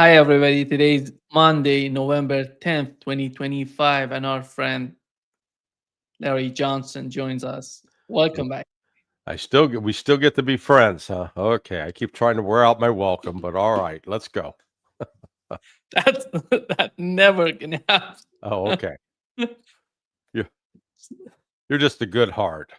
Hi, everybody. Today's Monday, November 10th, 2025, and our friend Larry Johnson joins us. Yeah, Welcome back. we still get to be friends, huh? Okay, I keep trying to wear out my welcome, but all right, let's go. That's that never can happen. Oh, okay. You you're just a good heart.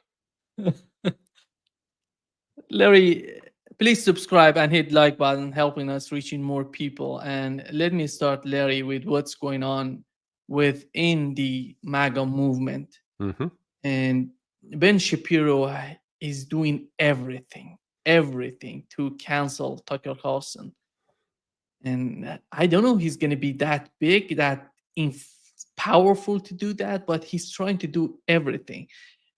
Larry, please subscribe and hit like button, helping us reaching more people. And let me start, Larry, with what's going on within the MAGA movement. Hmm. And Ben Shapiro is doing everything to cancel Tucker Carlson. And I don't know if he's going to be that big, powerful to do that, but he's trying to do everything.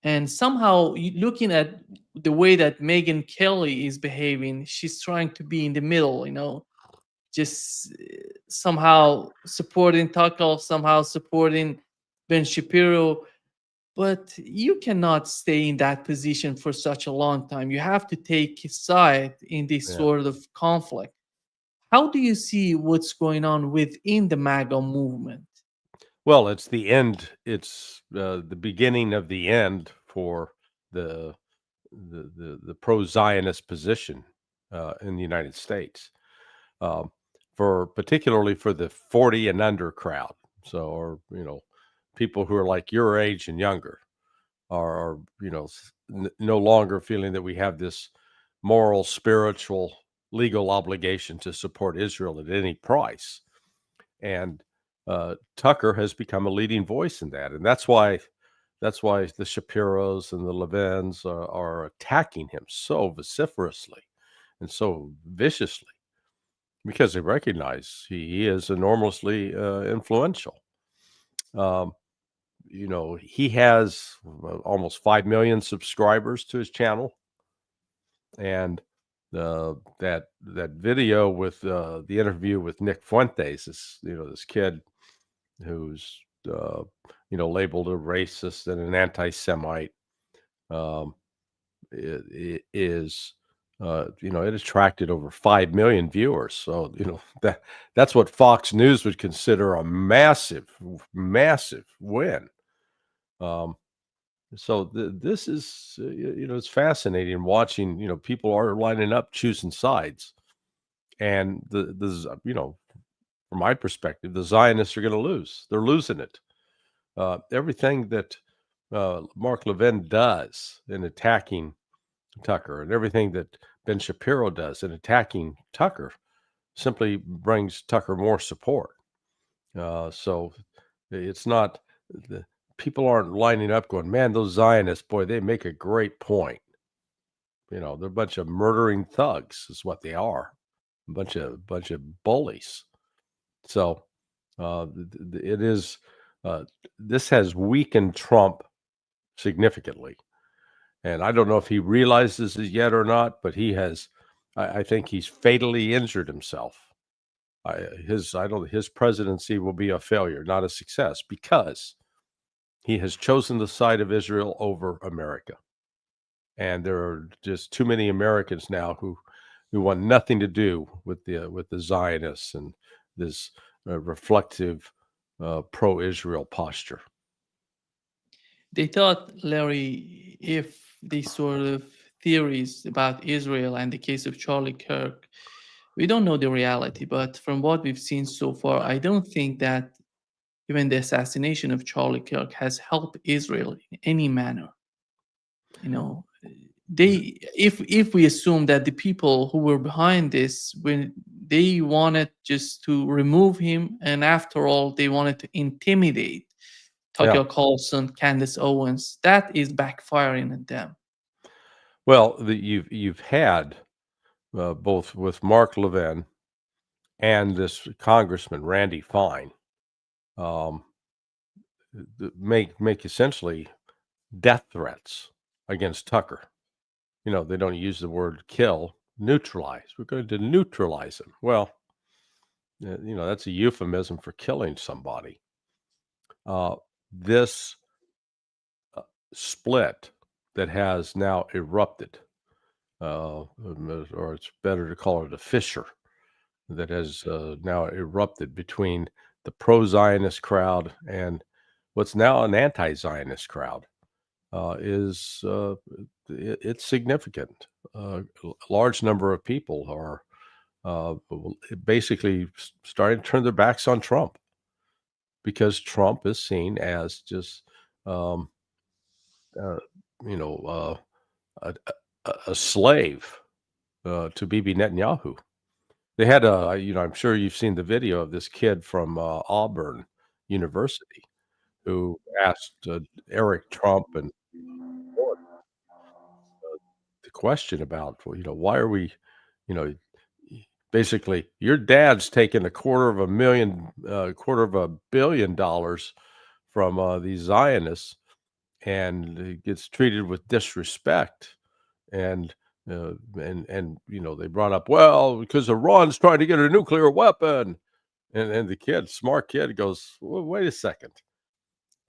And somehow, looking at the way that Megan Kelly is behaving, she's trying to be in the middle, just somehow supporting Tucker, somehow supporting Ben Shapiro. But you cannot stay in that position for such a long time. You have to take his side in this Yeah. sort of conflict. How do you see what's going on within the MAGA movement? Well, it's the end. It's the beginning of the end for the the pro-Zionist position in the United States, um, for particularly for the 40 and under crowd. So, or people who are like your age and younger. Are no longer feeling that we have this moral, spiritual, legal obligation to support Israel at any price. And Tucker has become a leading voice in that, and that's why the Shapiros and the Levins are attacking him so vociferously and so viciously because they recognize he is enormously influential. Um, he has almost 5 million subscribers to his channel, and that video with the interview with Nick Fuentes, this kid who's uh, labeled a racist and an anti-Semite, um, it is it attracted over 5 million viewers. So that's what Fox News would consider a massive win. Um, So this is, it's fascinating watching. People are lining up, choosing sides, and from my perspective, the Zionists are going to lose. They're losing it. Everything that Mark Levin does in attacking Tucker, and everything that Ben Shapiro does in attacking Tucker, simply brings Tucker more support. So it's not the people aren't lining up going, man, those Zionists, boy, they make a great point. They're a bunch of murdering thugs, is what they are. A bunch of bullies. So it is. This has weakened Trump significantly, and I don't know if he realizes it yet or not. But he has. I think he's fatally injured himself. His presidency will be a failure, not a success, because he has chosen the side of Israel over America. And there are just too many Americans now who want nothing to do with the Zionists and this reflective pro-Israel posture. They thought, Larry, if these sort of theories about Israel and the case of Charlie Kirk, we don't know the reality, but from what we've seen so far, I don't think that even the assassination of Charlie Kirk has helped Israel in any manner. You know, they if we assume that the people who were behind this, when they wanted just to remove him, and after all they wanted to intimidate Yeah. Tucker Carlson, Candace Owens, that is backfiring at them. Well, you've had both with Mark Levin and this Congressman Randy Fine, um, make essentially death threats against Tucker. They don't use the word kill, neutralize. We're going to neutralize him. Well, that's a euphemism for killing somebody. Uh, this split that has now erupted, or it's better to call it a fissure that has now erupted between the pro-Zionist crowd and what's now an anti-Zionist crowd it's significant. A large number of people are basically starting to turn their backs on Trump because Trump is seen as just um, uh, you know a slave to Bibi Netanyahu. They had I'm sure you've seen the video of this kid from Auburn University who asked Eric Trump and the question about, well, why are we, you know, basically your dad's taking $250 million from these Zionists and he gets treated with disrespect. And they brought up, well, because Iran's trying to get a nuclear weapon. And the kid, smart kid, goes, well, wait a second.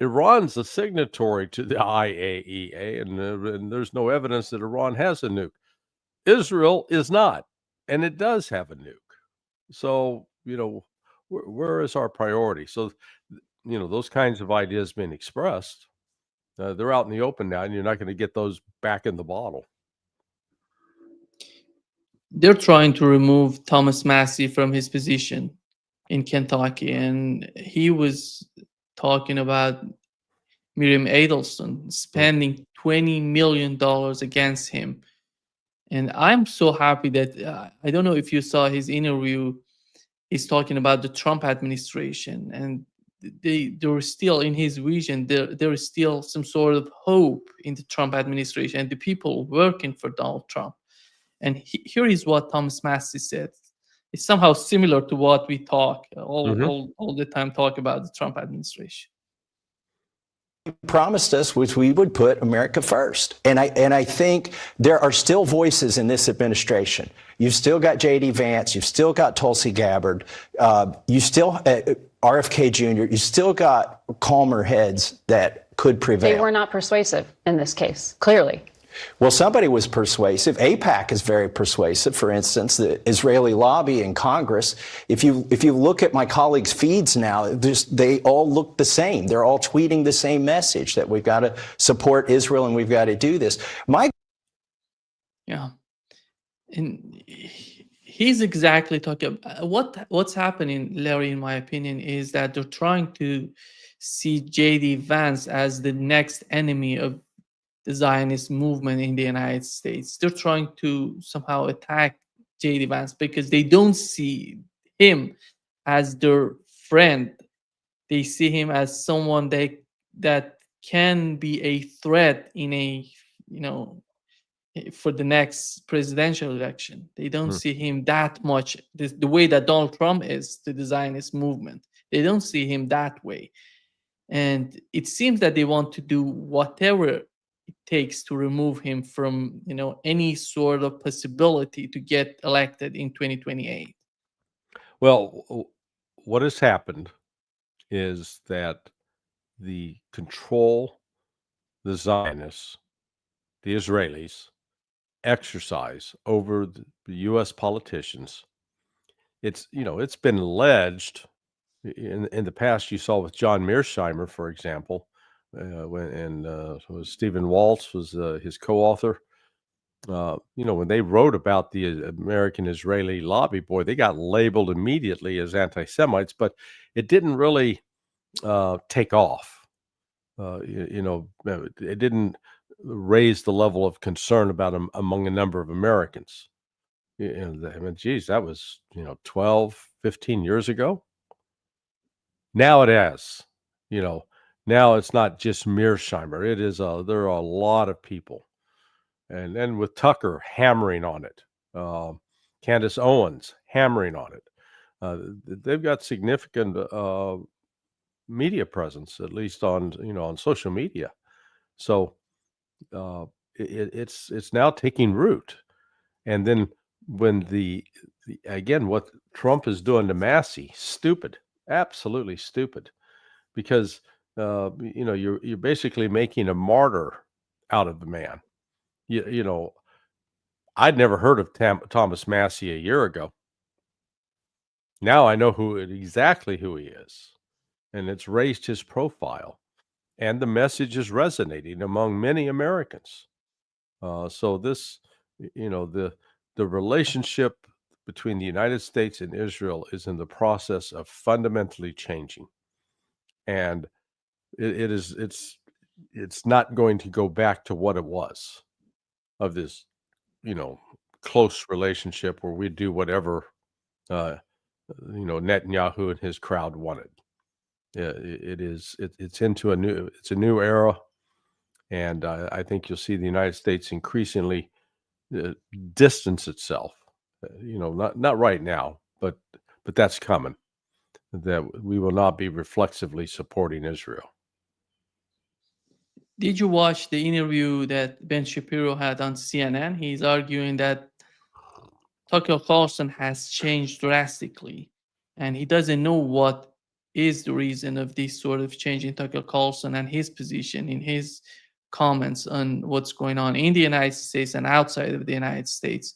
Iran's a signatory to the IAEA, and there's no evidence that Iran has a nuke. Israel is not, and it does have a nuke. So, where is our priority? So, those kinds of ideas being expressed, they're out in the open now, and you're not going to get those back in the bottle. They're trying to remove Thomas Massey from his position in Kentucky, and he was talking about Miriam Adelson spending $20 million against him. And I'm so happy that I don't know if you saw his interview. He's talking about the Trump administration, and there is still in his vision there is still some sort of hope in the Trump administration and the people working for Donald Trump. And here is what Thomas Massey said. It's somehow similar to what we talk all the time talk about the Trump administration. Promised us which we would put America first. And I think there are still voices in this administration. You've still got J.D. Vance. You've still got Tulsi Gabbard. You still RFK Jr. You still got calmer heads that could prevail. They were not persuasive in this case, clearly. Well, somebody was persuasive. AIPAC is very persuasive. For instance, the Israeli lobby in Congress. If you look at my colleagues' feeds now, they all look the same. They're all tweeting the same message that we've got to support Israel and we've got to do this. Yeah, and he's exactly talking. What's happening, Larry? In my opinion, is that they're trying to see J.D. Vance as the next enemy of the Zionist movement in the United States. They're trying to somehow attack J.D. Vance because they don't see him as their friend. They see him as someone that can be a threat in a for the next presidential election. They don't see him that much the way that Donald Trump is to the Zionist movement. They don't see him that way. And it seems that they want to do whatever it takes to remove him from any sort of possibility to get elected in 2028. Well, what has happened is that the Zionists, the Israelis, exercise over the U.S. politicians. It's been alleged in the past. You saw with John Mearsheimer, for example. Stephen Waltz was his co-author. When they wrote about the American-Israeli lobby, boy, they got labeled immediately as anti-Semites, but it didn't really take off. It didn't raise the level of concern about them among a number of Americans. Geez, that was 12, 15 years ago. Now it has, Now it's not just Mearsheimer. It is there are a lot of people, and then with Tucker hammering on it, Candace Owens hammering on it. They've got significant media presence, at least on social media. So it's now taking root. And then when again, what Trump is doing to Massey, stupid, absolutely stupid, because you're basically making a martyr out of the man. I'd never heard of Thomas Massey a year ago. Now I know exactly who he is, and it's raised his profile, and the message is resonating among many Americans. So this, the relationship between the United States and Israel is in the process of fundamentally changing, and it's not going to go back to what it was, of this, you know, close relationship where we do whatever uh, Netanyahu and his crowd wanted. Yeah, it's into a new era, and I think you'll see the United States increasingly uh, distance itself. Not right now, but that's coming. That we will not be reflexively supporting Israel. Did you watch the interview that Ben Shapiro had on CNN? He's arguing that Tucker Carlson has changed drastically, and he doesn't know what is the reason of this sort of change in Tucker Carlson and his position in his comments on what's going on in the United States and outside of the United States.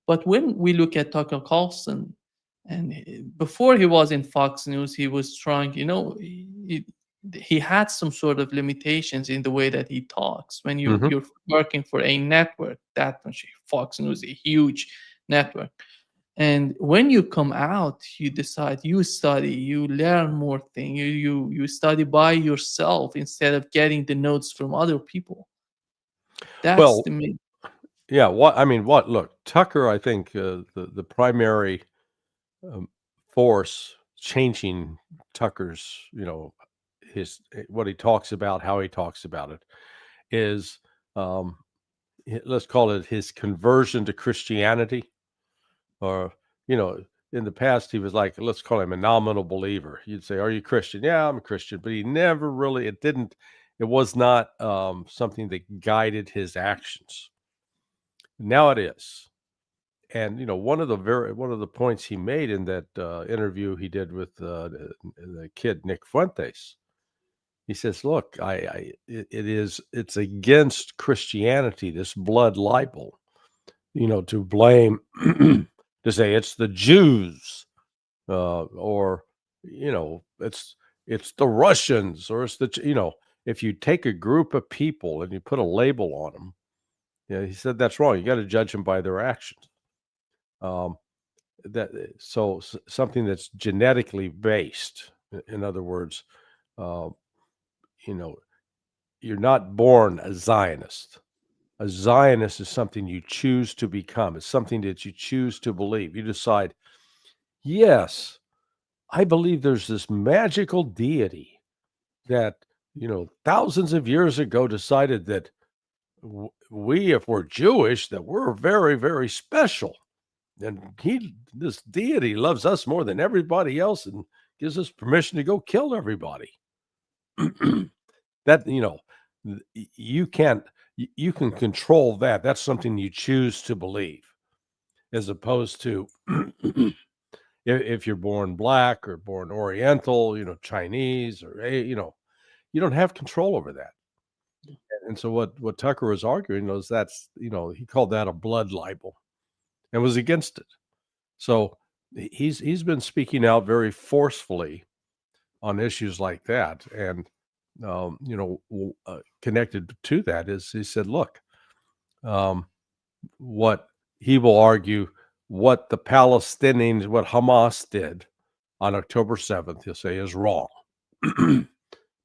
But when we look at Tucker Carlson, and before he was in Fox News, he was trying, he had some sort of limitations in the way that he talks. When Mhm. you're working for a network, that much, Fox News, a huge network. And when you come out, you decide, you study, you learn more things, you study by yourself instead of getting the notes from other people. That's Well, the main. yeah. What I mean, what look, Tucker. I think the primary um, force changing Tucker's, what he talks about, how he talks about it, is um, let's call it his conversion to Christianity. Or, in the past, he was like, let's call him a nominal believer. You'd say, "Are you Christian?" "Yeah, I'm a Christian," but he never really. It was not something that guided his actions. Now it is. And one of the points he made in that interview he did with the kid Nick Fuentes, he says, "Look, it's against Christianity, this blood libel, to blame, to say it's the Jews, or it's the Russians, or it's if you take a group of people and you put a label on them, he said that's wrong. You got to judge them by their actions." Um, something that's genetically based. In other words, uh, you know, you're not born a Zionist. A Zionist is something you choose to become. It's something that you choose to believe. You decide, yes, I believe there's this magical deity that, thousands of years ago decided that we, if we're Jewish, that we're very, very special. And this deity loves us more than everybody else and gives us permission to go kill everybody. That, you can't, you can control that. That's something you choose to believe, as opposed to if you're born black or born Oriental, Chinese, or, you don't have control over that. And so what Tucker was arguing was that's, he called that a blood libel and was against it. So he's been speaking out very forcefully on issues like that, and connected to that is he said, "Look, what he will argue, what the Palestinians, what Hamas did on October 7th, he'll say is wrong,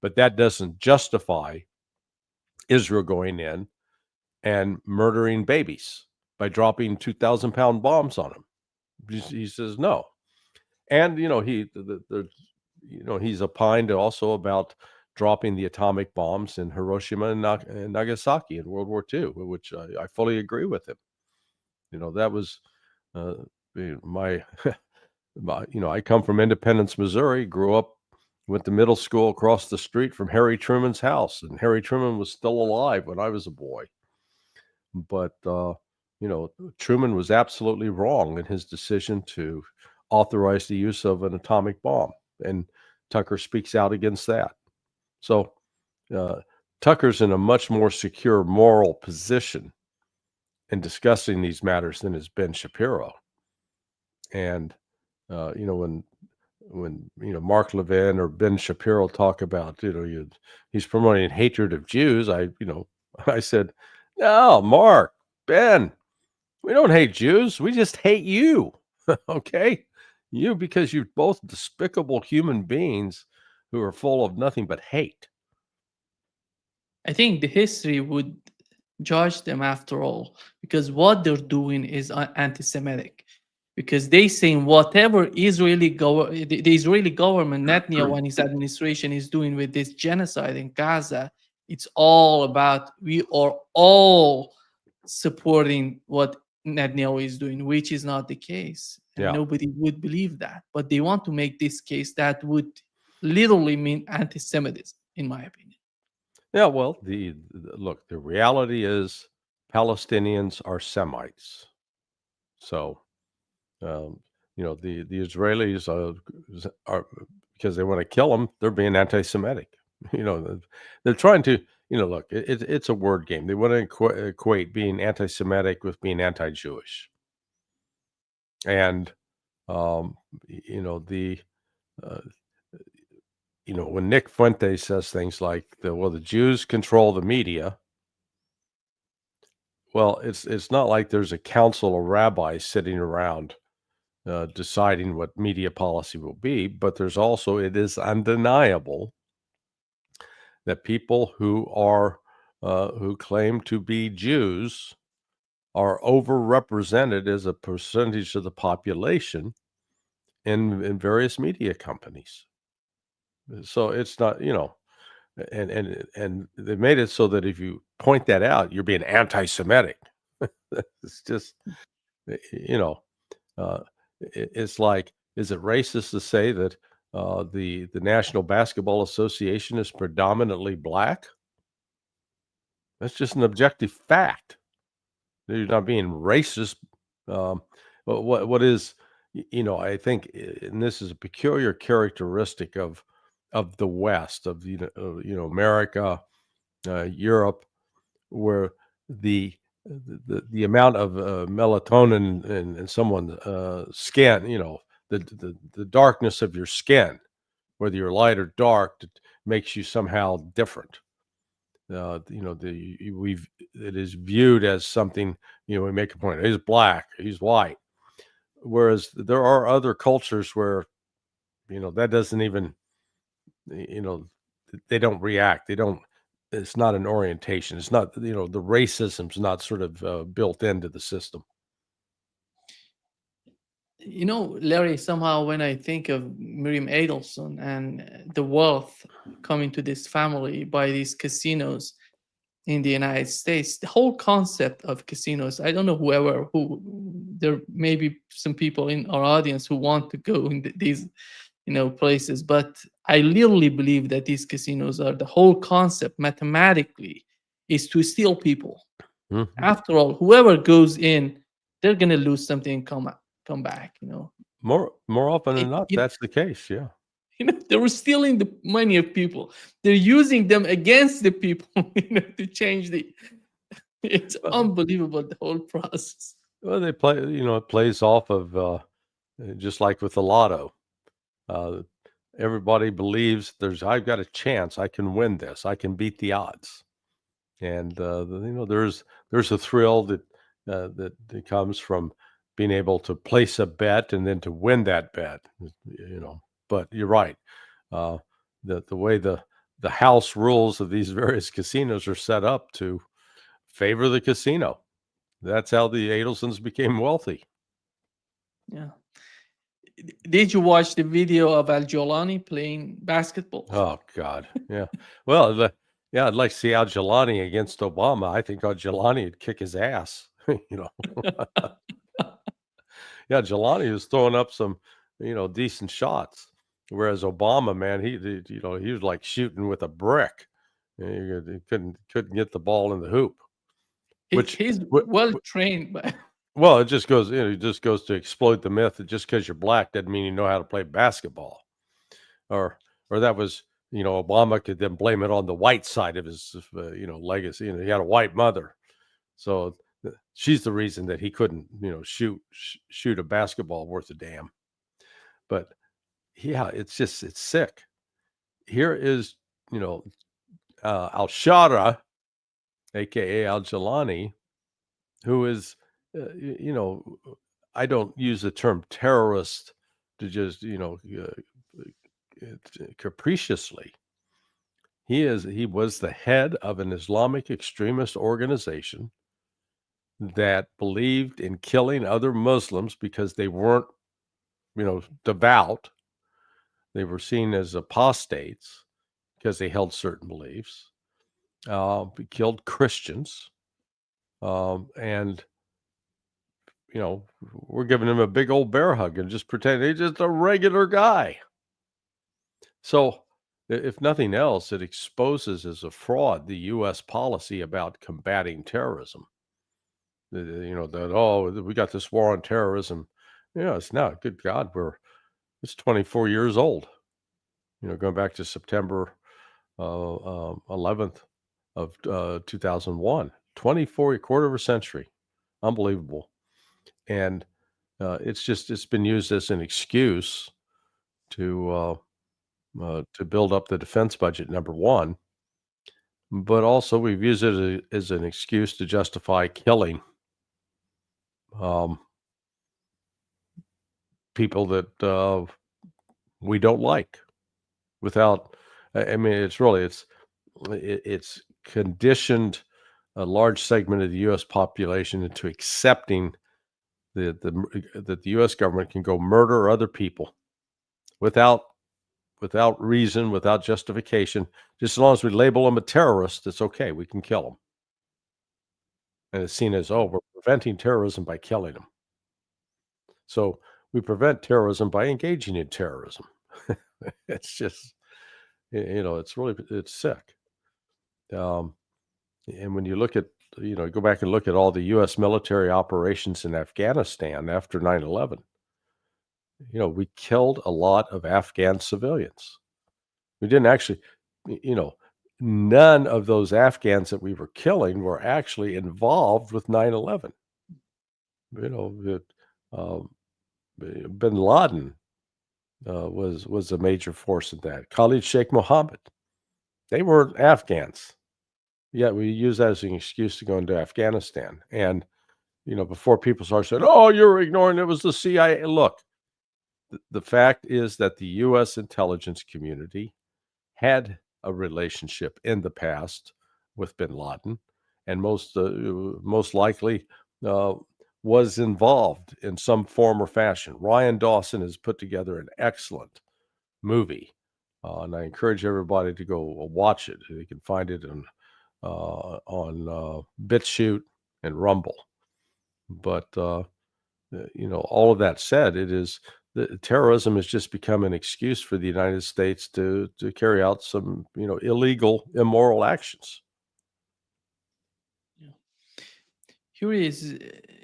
but that doesn't justify Israel going in and murdering babies by dropping 2,000-pound bombs on them." He says no. And he's opined also about dropping the atomic bombs in Hiroshima and Nagasaki in World War II, which I fully agree with him. That was uh, my, I come from Independence, Missouri, grew up, went to middle school across the street from Harry Truman's house, and Harry Truman was still alive when I was a boy. But Truman was absolutely wrong in his decision to authorize the use of an atomic bomb, and Tucker speaks out against that. So Tucker's in a much more secure moral position in discussing these matters than is Ben Shapiro. And When Mark Levin or Ben Shapiro talk about he's promoting hatred of Jews, I said, no, Mark, Ben, we don't hate Jews, we just hate you. Okay, you, because you're both despicable human beings who are full of nothing but hate. I think the history would judge them after all, because what they're doing is anti-Semitic. Because they saying whatever the Israeli government, Netanyahu and his administration is doing with this genocide in Gaza, it's all about, we are all supporting what Netanyahu is doing, which is not the case. And Yeah. nobody would believe that. But they want to make this case that would literally mean anti-Semitism, in my opinion. Yeah, well, look, the reality is Palestinians are Semites. So, the Israelis are, because they want to kill them, they're being anti-Semitic. They're trying to, look, it's a word game. They want to equate being anti-Semitic with being anti-Jewish. And, when Nick Fuentes says things like, the Jews control the media. Well, it's not like there's a council of rabbis sitting around deciding what media policy will be, but it is undeniable that people who claim to be Jews are overrepresented as a percentage of the population in various media companies. So it's not, and they made it so that if you point that out, you're being anti-Semitic. It's just, it's like, is it racist to say that the National Basketball Association is predominantly black? That's just an objective fact. You're not being racist. But what is, I think, and this is a peculiar characteristic of the West, of America, Europe, where the amount of melatonin in someone's skin, the darkness of your skin, whether you're light or dark, makes you somehow different. It is viewed as something, we make a point, he's black, he's white. Whereas there are other cultures where, that doesn't even, they don't react. It's not an orientation. It's not, the racism's not sort of built into the system. Larry, somehow when I think of Miriam Adelson and the wealth coming to this family by these casinos in the United States, the whole concept of casinos, I don't know there may be some people in our audience who want to go in these, places, but I literally believe that these casinos are, the whole concept mathematically is to steal people. Mhm. After all, whoever goes in, they're going to lose something and come back, More often than not, that's the case. Yeah. They were stealing the money of people. They're using them against the people, to change it's unbelievable, the whole process. Well, they play, it plays off of, just like with the lotto. Everybody believes I've got a chance. I can win this. I can beat the odds. And, there's a thrill that comes from being able to place a bet and then to win that bet, but you're right. The way the house rules of these various casinos are set up to favor the casino. That's how the Adelsons became wealthy. Yeah. Did you watch the video of Al-Jolani playing basketball? Oh God. Yeah. Well, I'd like to see Al-Jolani against Obama. I think Al-Jolani would kick his ass. Yeah, Jelani was throwing up some, decent shots, whereas Obama, man, he was like shooting with a brick. He couldn't get the ball in the hoop. He's well trained, but well, it just goes, to exploit the myth that just because you're black doesn't mean you know how to play basketball, or that was, Obama could then blame it on the white side of his, legacy. He had a white mother, so she's the reason that he couldn't, shoot a basketball worth a damn. But yeah, it's sick. Here is, al-Shara, aka al-Jawlani, who is, I don't use the term terrorist to just, capriciously. He was the head of an Islamic extremist organization that believed in killing other Muslims because they weren't, devout. They were seen as apostates because they held certain beliefs. He killed Christians. And, we're giving him a big old bear hug and just pretend he's just a regular guy. So, if nothing else, it exposes as a fraud the U.S. policy about combating terrorism. That we got this war on terrorism. It's not. Good God, it's 24 years old. Going back to September 11th of 2001, 24, a quarter of a century, unbelievable. And it's been used as an excuse to build up the defense budget, number one, but also we've used it as an excuse to justify killing people that we don't like without, I mean, it's conditioned a large segment of the U.S. population into accepting that the U.S. government can go murder other people without reason, without justification. Just as long as we label them a terrorist, it's okay. We can kill them. And it's seen as, we're preventing terrorism by killing them. So we prevent terrorism by engaging in terrorism. It's just, it's sick. And when you look at, go back and look at all the U.S. military operations in Afghanistan after 9/11, we killed a lot of Afghan civilians. We didn't actually, none of those Afghans that we were killing were actually involved with 9/11. Bin Laden was a major force in that. Khalid Sheikh Mohammed, they weren't Afghans. Yet we use that as an excuse to go into Afghanistan. And, before people start saying, you're ignoring it was the CIA. Look, the fact is that the U.S. intelligence community had a relationship in the past with bin Laden, and most likely was involved in some form or fashion. Ryan Dawson has put together an excellent movie, and I encourage everybody to go watch it. You can find it on BitChute and Rumble. But all of that said, terrorism has just become an excuse for the United States to carry out some illegal, immoral actions. Yeah. Here is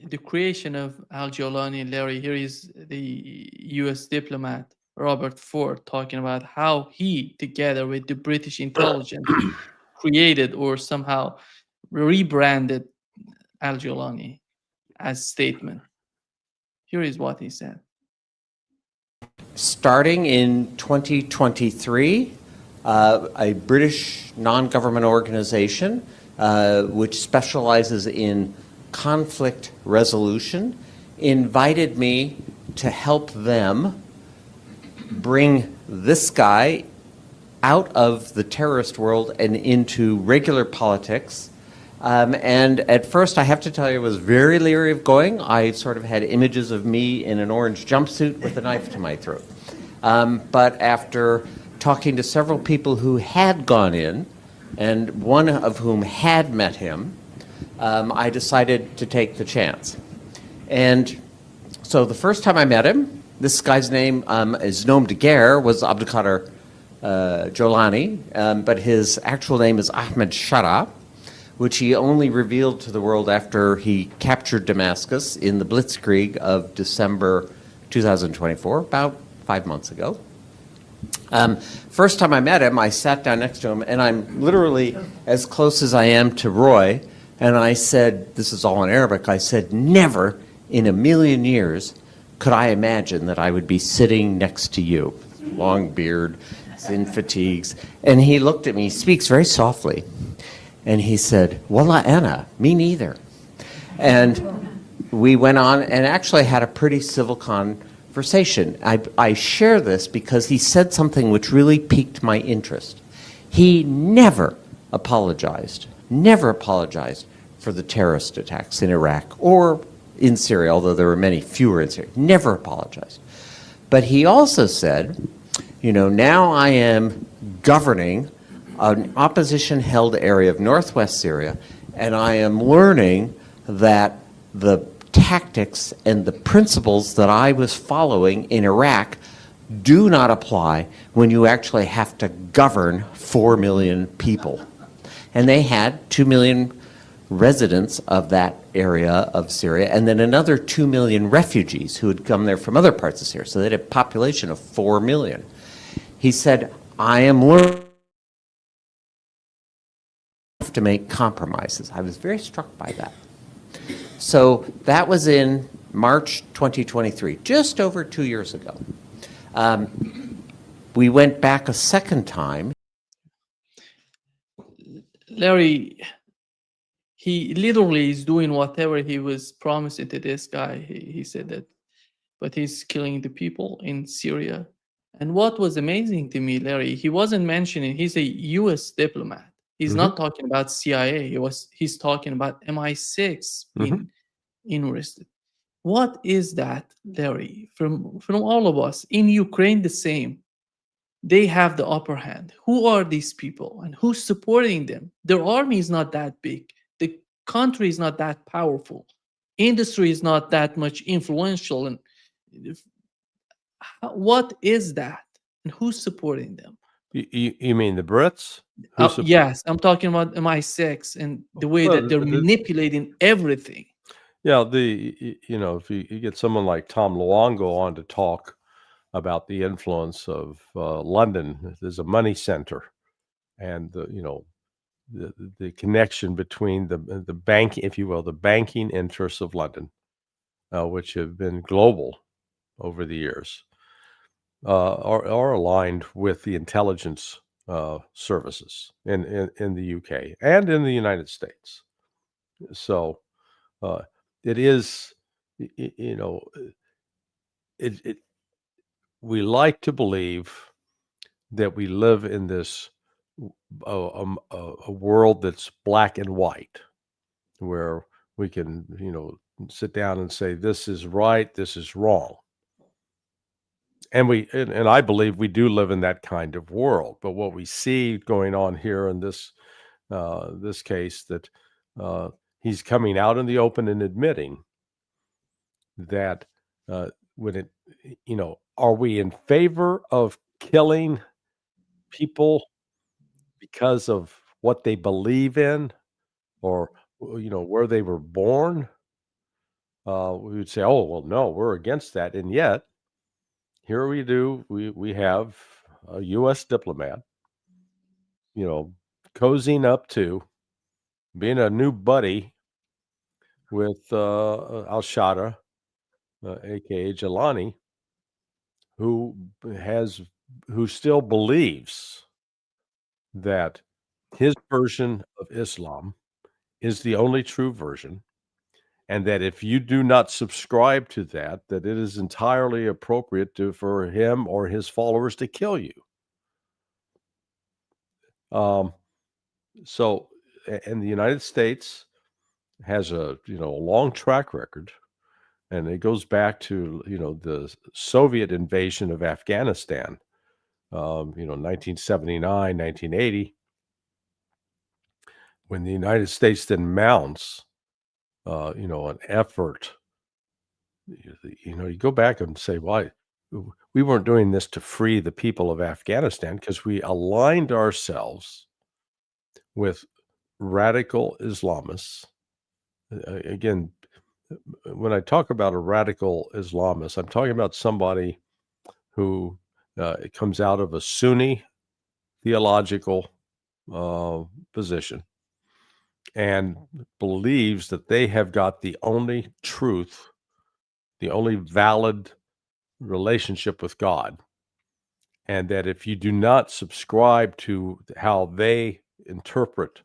the creation of al-Jawlani, Larry. Here is the U.S. diplomat Robert Ford talking about how he, together with the British intelligence, created or somehow rebranded al-Jawlani as statement. Here is what he said. Starting in 2023, a British non-government organization which specializes in conflict resolution invited me to help them bring this guy out of the terrorist world and into regular politics. And at first, I have to tell you, I was very leery of going. I sort of had images of me in an orange jumpsuit with a knife to my throat. But after talking to several people who had gone in, and one of whom had met him, I decided to take the chance. And so the first time I met him, this guy's name, his nom de guerre was Abdulkader Jawlani, but his actual name is Ahmed Shara, which he only revealed to the world after he captured Damascus in the Blitzkrieg of December 2024, about 5 months ago. First time I met him, I sat down next to him, and I'm literally as close as I am to Roy, and I said, this is all in Arabic, I said, never in a million years could I imagine that I would be sitting next to you? Long beard, in fatigues. And he looked at me, he speaks very softly, and he said, "Wala ana, me neither." And we went on and actually had a pretty civil conversation. I share this because he said something which really piqued my interest. He never apologized for the terrorist attacks in Iraq or in Syria, although there were many fewer in Syria. Never apologized. But he also said, now I am governing an opposition-held area of northwest Syria, and I am learning that the tactics and the principles that I was following in Iraq do not apply when you actually have to govern 4 million people. And they had 2 million residents of that area of Syria, and then another 2 million refugees who had come there from other parts of Syria. So they had a population of 4 million. He said, I am learning to make compromises. I was very struck by that. So that was in March 2023, just over 2 years ago. We went back a second time. Larry, he literally is doing whatever he was promising to this guy. He said that, but he's killing the people in Syria. And what was amazing to me, Larry, he wasn't mentioning, he's a US diplomat. He's not talking about CIA. He's talking about MI6 being interested. What is that, Larry? From all of us in Ukraine, the same. They have the upper hand. Who are these people and who's supporting them? Their army is not that big. The country is not that powerful. Industry is not that much influential. And what is that? And who's supporting them? You mean the Brits? Yes, I'm talking about MI6 and the way that they're manipulating everything. Yeah, if you get someone like Tom Luongo on to talk about the influence of London as a money center, and the connection between the bank, if you will, the banking interests of London, which have been global over the years, are aligned with the intelligence services in the UK and in the United States. So it is, we like to believe that we live in this a world that's black and white, where we can sit down and say this is right, this is wrong, and I believe we do live in that kind of world. But what we see going on here in this case, that he's coming out in the open and admitting that are we in favor of killing people because of what they believe in, or where they were born? We would say, oh well, no, we're against that. And yet here we have a U.S. diplomat cozying up to being a new buddy with al-Shara, aka Jelani, who still believes that his version of Islam is the only true version, and that if you do not subscribe to that it is entirely appropriate for him or his followers to kill you. So, and the United States has a long track record, and it goes back to the Soviet invasion of Afghanistan, 1979, 1980, when the United States then mounts an effort. You go back and say, why we weren't doing this to free the people of Afghanistan, because we aligned ourselves with radical Islamists. Again, when I talk about a radical Islamist, I'm talking about somebody who comes out of a Sunni theological position and believes that they have got the only truth the only valid relationship with God, and that if you do not subscribe to how they interpret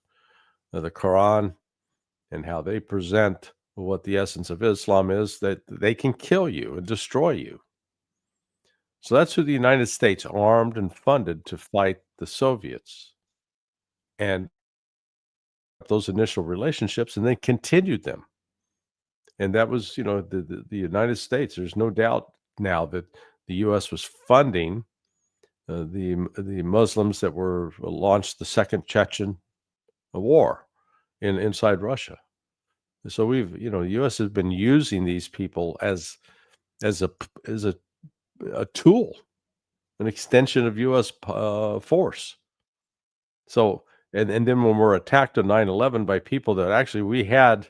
the Quran and how they present what the essence of Islam is, that they can kill you and destroy you. So that's who the United States armed and funded to fight the Soviets, and those initial relationships, and then continued them. And that was, the United States. There's no doubt now that the U.S. was funding the Muslims that were launched the Second Chechen War inside Russia. So the U.S. has been using these people as a tool, an extension of U.S. Force. So, and then when we're attacked on 9/11 by people that actually we had,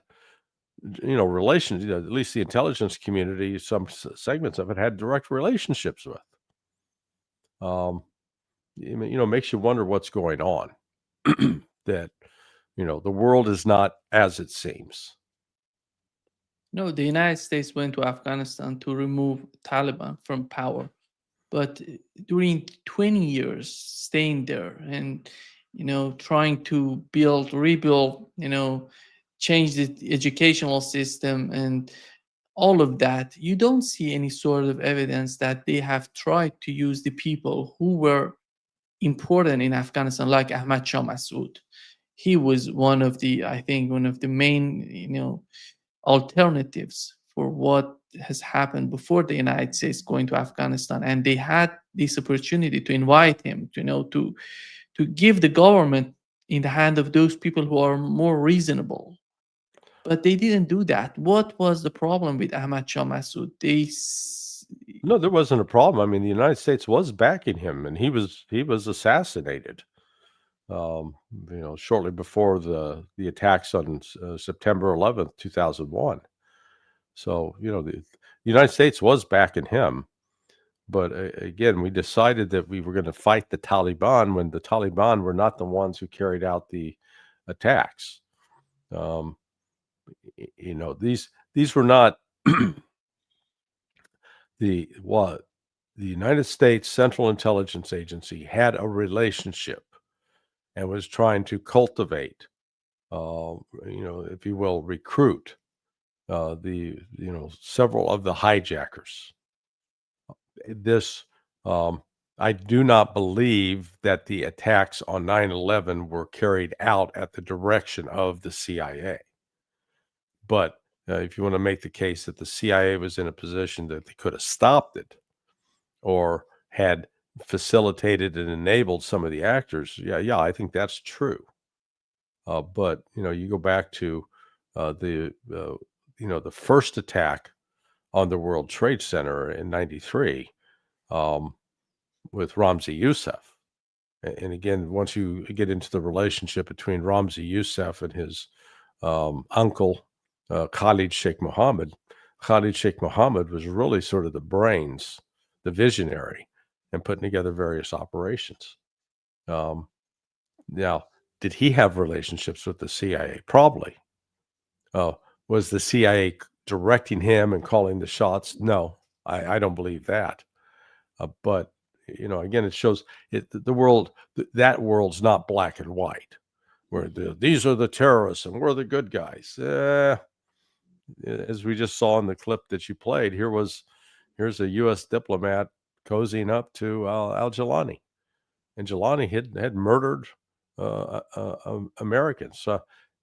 relations, at least the intelligence community, some segments of it had direct relationships with. Makes you wonder what's going on. That, the world is not as it seems. No, the United States went to Afghanistan to remove Taliban from power. But during 20 years staying there and, trying to rebuild, change the educational system and all of that, you don't see any sort of evidence that they have tried to use the people who were important in Afghanistan, like Ahmad Shah Massoud. He was one of the main, alternatives for what has happened before the United States going to Afghanistan. And they had this opportunity to invite him, to give the government in the hand of those people who are more reasonable. But they didn't do that. What was the problem with Ahmad Shah Massoud? No, there wasn't a problem. I mean, the United States was backing him, and he was assassinated. Shortly before the attacks on September 11th, 2001. So, the United States was backing him. But again, we decided that we were going to fight the Taliban when the Taliban were not the ones who carried out the attacks. These were not the United States Central Intelligence Agency had a relationship and was trying to cultivate, if you will, recruit several of the hijackers. I do not believe that the attacks on 9/11 were carried out at the direction of the CIA. But if you want to make the case that the CIA was in a position that they could have stopped it or had facilitated and enabled some of the actors, yeah, I think that's true. But you go back to the first attack on the World Trade Center in '93 with Ramzi Youssef, and again, once you get into the relationship between Ramzi Youssef and his uncle Khalid Sheikh Mohammed, Khalid Sheikh Mohammed was really sort of the brains, the visionary, and putting together various operations. Now, did he have relationships with the CIA? Probably. Was the CIA directing him and calling the shots? No, I don't believe that. But again, it shows the world. That world's not black and white, where these are the terrorists and we're the good guys. As we just saw in the clip that you played, here's a U.S. diplomat cozying up to al-Jilani, and Jilani had murdered Americans.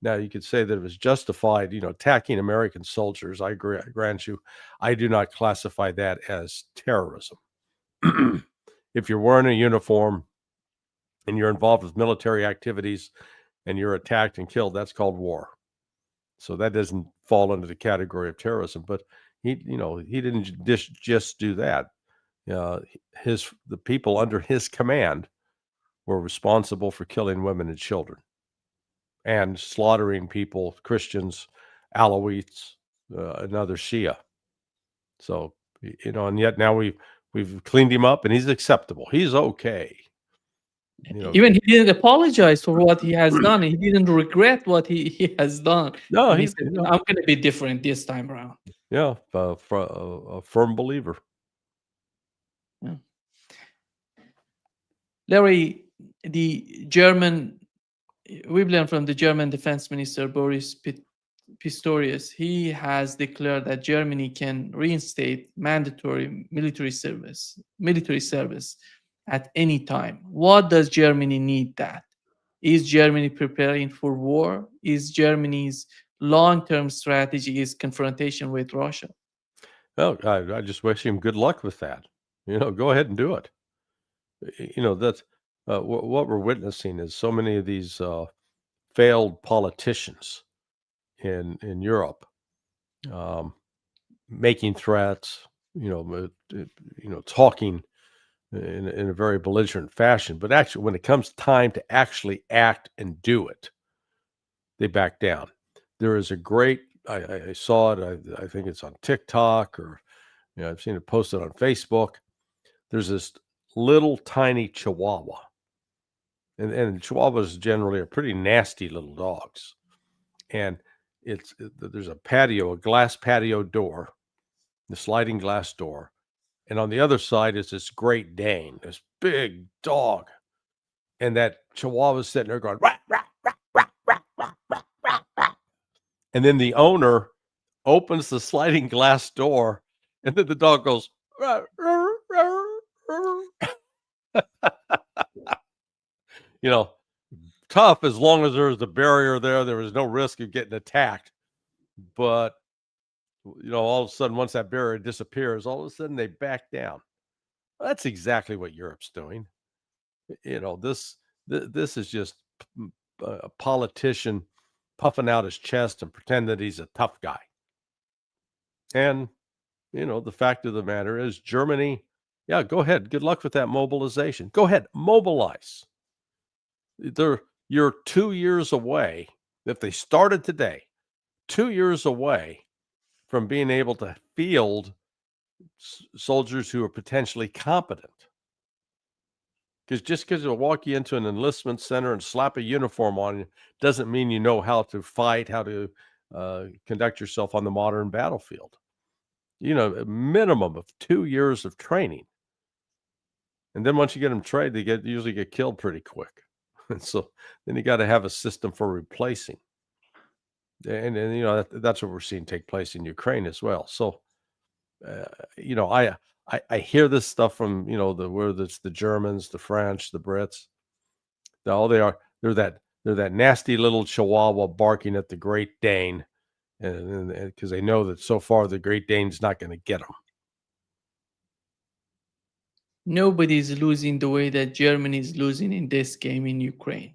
Now you could say that it was justified, attacking American soldiers. I grant you, I do not classify that as terrorism. If you're wearing a uniform and you're involved with military activities and you're attacked and killed, that's called war. So that doesn't fall under the category of terrorism. But he didn't just do that. The people under his command were responsible for killing women and children and slaughtering people, Christians, Alawites, and other Shia. So, and yet now we've cleaned him up and he's acceptable. He's okay. Even he didn't apologize for what he has done. He didn't regret what he has done. No, he said, I'm going to be different this time around. Yeah, a firm believer. Yeah. Larry, we've learned from the German Defense Minister Boris Pistorius. He has declared that Germany can reinstate mandatory military service at any time. What does Germany need that? Is Germany preparing for war? Is Germany's long-term strategy is confrontation with Russia? Well, I just wish him good luck with that. Go ahead and do it. That's what we're witnessing is so many of these failed politicians in Europe um, making threats, talking in a very belligerent fashion. But actually, when it comes time to actually act and do it, they back down. There is a great, I saw it, I think it's on TikTok or, I've seen it posted on Facebook. There's this little tiny Chihuahua. And Chihuahuas generally are pretty nasty little dogs. And there's a glass patio door, the sliding glass door. And on the other side is this Great Dane, this big dog. And that Chihuahua's sitting there going, "Rah, rah, rah, rah, rah, rah, rah, rah, rah." And then the owner opens the sliding glass door, and then the dog goes, "Rah, rah, rah, rah." Tough as long as there's a barrier there was no risk of getting attacked. But, all of a sudden, once that barrier disappears, all of a sudden they back down. Well, that's exactly what Europe's doing. This is just a politician puffing out his chest and pretend that he's a tough guy. And, the fact of the matter is Germany, yeah, go ahead. Good luck with that mobilization. Go ahead, mobilize. You're 2 years away. If they started today, 2 years away from being able to field soldiers who are potentially competent. Because just because you'll walk you into an enlistment center and slap a uniform on you doesn't mean you know how to fight, how to conduct yourself on the modern battlefield. A minimum of 2 years of training. And then once you get them trained, they usually get killed pretty quick. And so then you got to have a system for replacing. And that's what we're seeing take place in Ukraine as well. So, I hear this stuff from, whether it's the Germans, the French, the Brits. All they are, they're that nasty little Chihuahua barking at the Great Dane, and because they know that so far the Great Dane's not going to get them. Nobody's losing the way that Germany is losing in this game in Ukraine.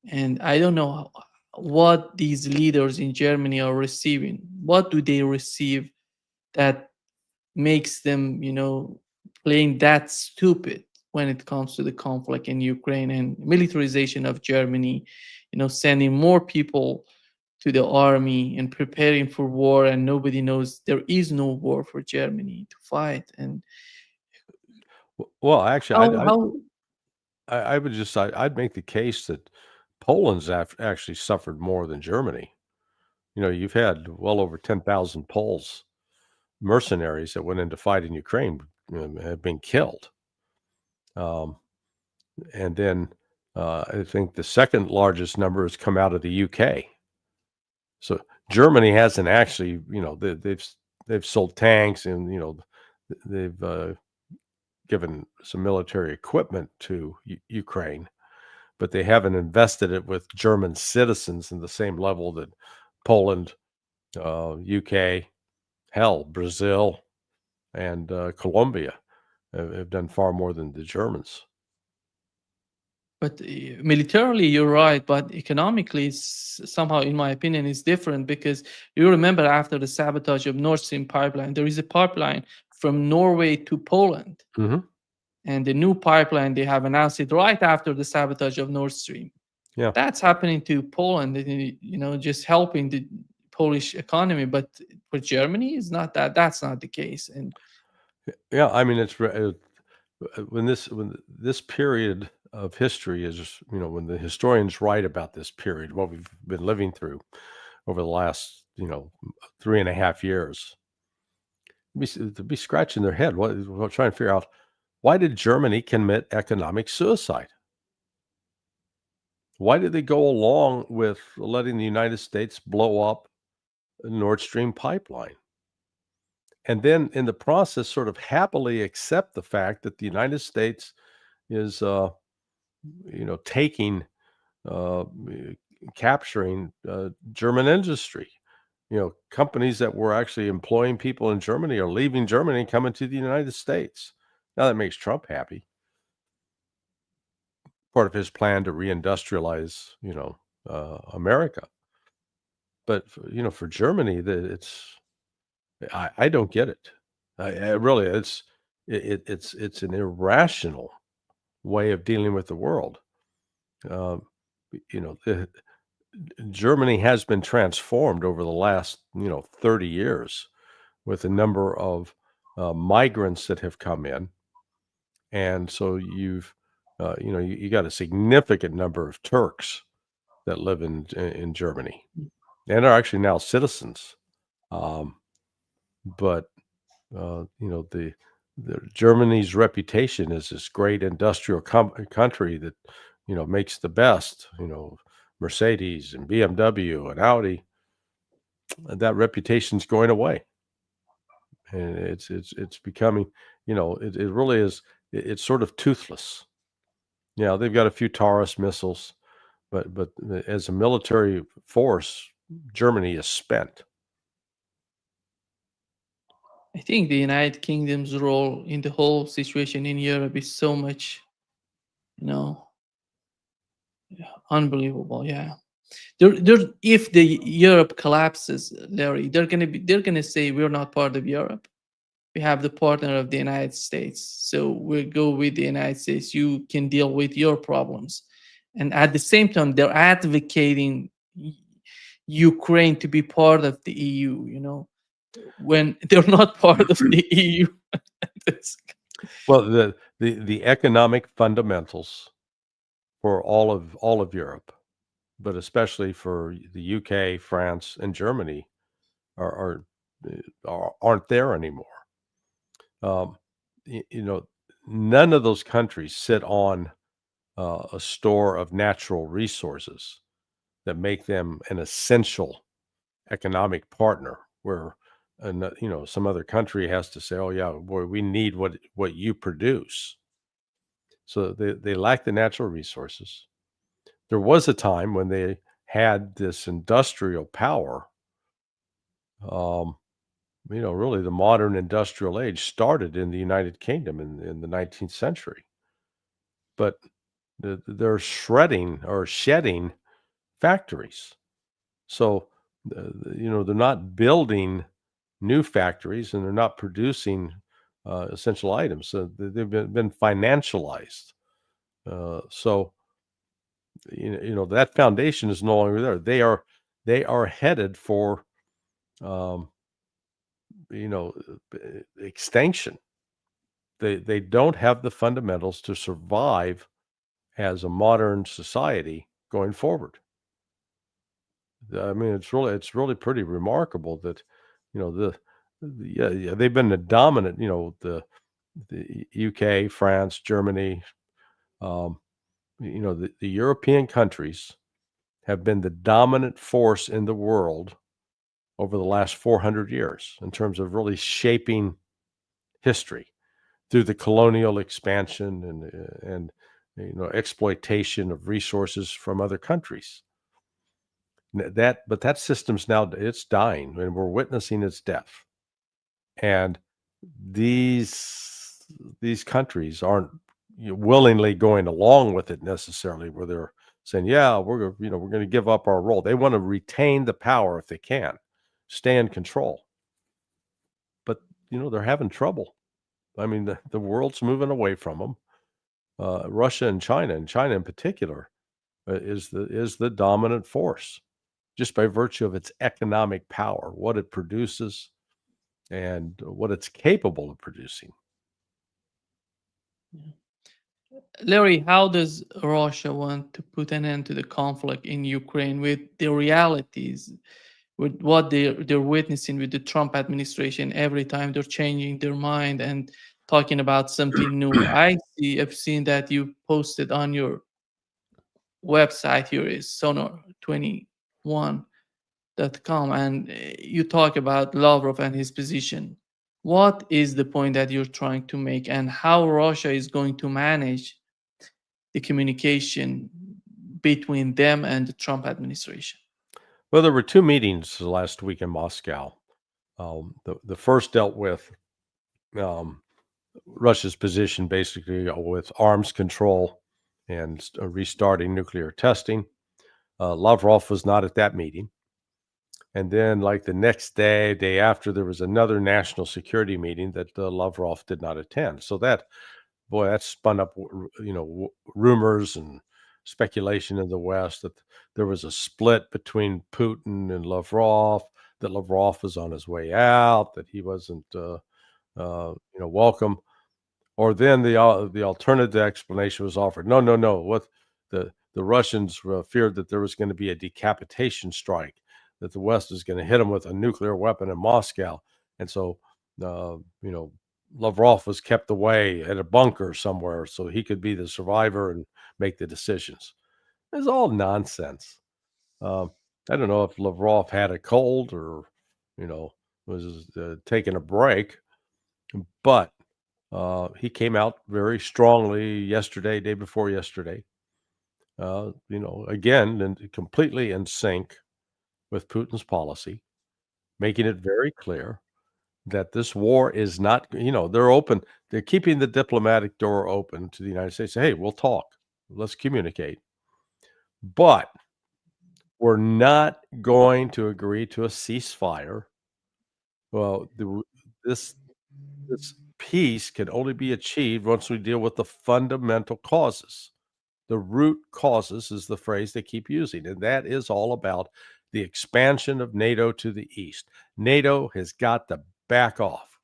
And I don't know what these leaders in Germany are receiving. What do they receive that makes them, playing that stupid when it comes to the conflict in Ukraine and militarization of Germany, sending more people to the army and preparing for war, and nobody knows there is no war for Germany to fight. And well, actually, how I'd make the case that Poland's actually suffered more than Germany. You've had well over 10,000 Poles, mercenaries that went in to fight in Ukraine, have been killed. And then I think the second largest number has come out of the UK. So Germany hasn't actually, they've sold tanks and they've given some military equipment to Ukraine, but they haven't invested it with German citizens in the same level that Poland, UK, Brazil, and Colombia have done far more than the Germans. But militarily, you're right. But economically, it's somehow, in my opinion, is different, because you remember after the sabotage of Nord Stream pipeline, there is a pipeline from Norway to Poland. Mm-hmm. And the new pipeline, they have announced it right after the sabotage of Nord Stream. Yeah. That's happening to Poland, just helping the Polish economy. But for Germany, it's not that. That's not the case. And yeah, I mean, it's when this period of history is, when the historians write about this period, what we've been living through over the last, 3.5 years, to be scratching their head, trying to figure out, why did Germany commit economic suicide? Why did they go along with letting the United States blow up the Nord Stream pipeline? And then in the process, sort of happily accept the fact that the United States is, taking, uh, capturing German industry. Companies that were actually employing people in Germany are leaving Germany and coming to the United States. Now that makes Trump happy. Part of his plan to reindustrialize, America. But for Germany, I don't get it. I really, it's an irrational way of dealing with the world. Um, the Germany has been transformed over the last, 30 years with a number of migrants that have come in. And so you got a significant number of Turks that live in Germany and are actually now citizens. Um, but the Germany's reputation as this great industrial country that makes the best, Mercedes and BMW and Audi. That reputation's going away, and it's becoming, it really is. It's sort of toothless. Yeah, they've got a few Taurus missiles, but as a military force, Germany is spent. I think the United Kingdom's role in the whole situation in Europe is so much, you know, unbelievable. Yeah. If the Europe collapses, Larry, they're gonna say we're not part of Europe. We have the partner of the United States. So we go with the United States. You can deal with your problems. And at the same time, they're advocating Ukraine to be part of the EU, when they're not part of the EU. Well, the economic fundamentals for all of Europe, but especially for the UK, France, and Germany, aren't there anymore. Um, None of those countries sit on a store of natural resources that make them an essential economic partner. Where some other country has to say, "Oh yeah, boy, we need what you produce." So they lack the natural resources. There was a time when they had this industrial power. Um, really, the modern industrial age started in the United Kingdom in the 19th century. But they're shredding or shedding factories. So, they're not building new factories and they're not producing essential items. So they've been financialized. So, that foundation is no longer there. They are headed for, um, extinction. They don't have the fundamentals to survive as a modern society going forward. I mean, it's really pretty remarkable that, yeah, they've been the dominant, the UK, France, Germany, um, the European countries have been the dominant force in the world over the last 400 years in terms of really shaping history through the colonial expansion and exploitation of resources from other countries. But that system's now, it's dying, and we're witnessing its death. And these countries aren't willingly going along with it necessarily, where they're saying, "Yeah, we're going to give up our role." They want to retain the power if they can, stay in control. But they're having trouble. I mean, the world's moving away from them. Russia and China in particular, is the dominant force, just by virtue of its economic power, what it produces, and what it's capable of producing. Larry, how does Russia want to put an end to the conflict in Ukraine with the realities? with what they're witnessing with the Trump administration. Every time they're changing their mind and talking about something new. I've seen that you posted on your website here is sonor21.com, and you talk about Lavrov and his position. What is the point that you're trying to make, and how Russia is going to manage the communication between them and the Trump administration? Well, there were two meetings last week in Moscow. The first dealt with Russia's position, basically with arms control and restarting nuclear testing. Lavrov was not at that meeting. And then, like the next day after, there was another national security meeting that Lavrov did not attend. So that spun up, rumors and speculation in the West that there was a split between Putin and Lavrov, that Lavrov was on his way out, that he wasn't, welcome. Or then the alternative explanation was offered. No. What the Russians feared that there was going to be a decapitation strike, that the West is going to hit them with a nuclear weapon in Moscow, and so Lavrov was kept away at a bunker somewhere so he could be the survivor and make the decisions. It's all nonsense. I don't know if Lavrov had a cold or was taking a break, but he came out very strongly yesterday, day before yesterday, again, and completely in sync with Putin's policy, making it very clear that this war is not, they're keeping the diplomatic door open to the United States. Hey, we'll talk, let's communicate, but we're not going to agree to a ceasefire. Well, this peace can only be achieved once we deal with the fundamental causes. The root causes is the phrase they keep using, and that is all about the expansion of NATO to the east. NATO has got to back off.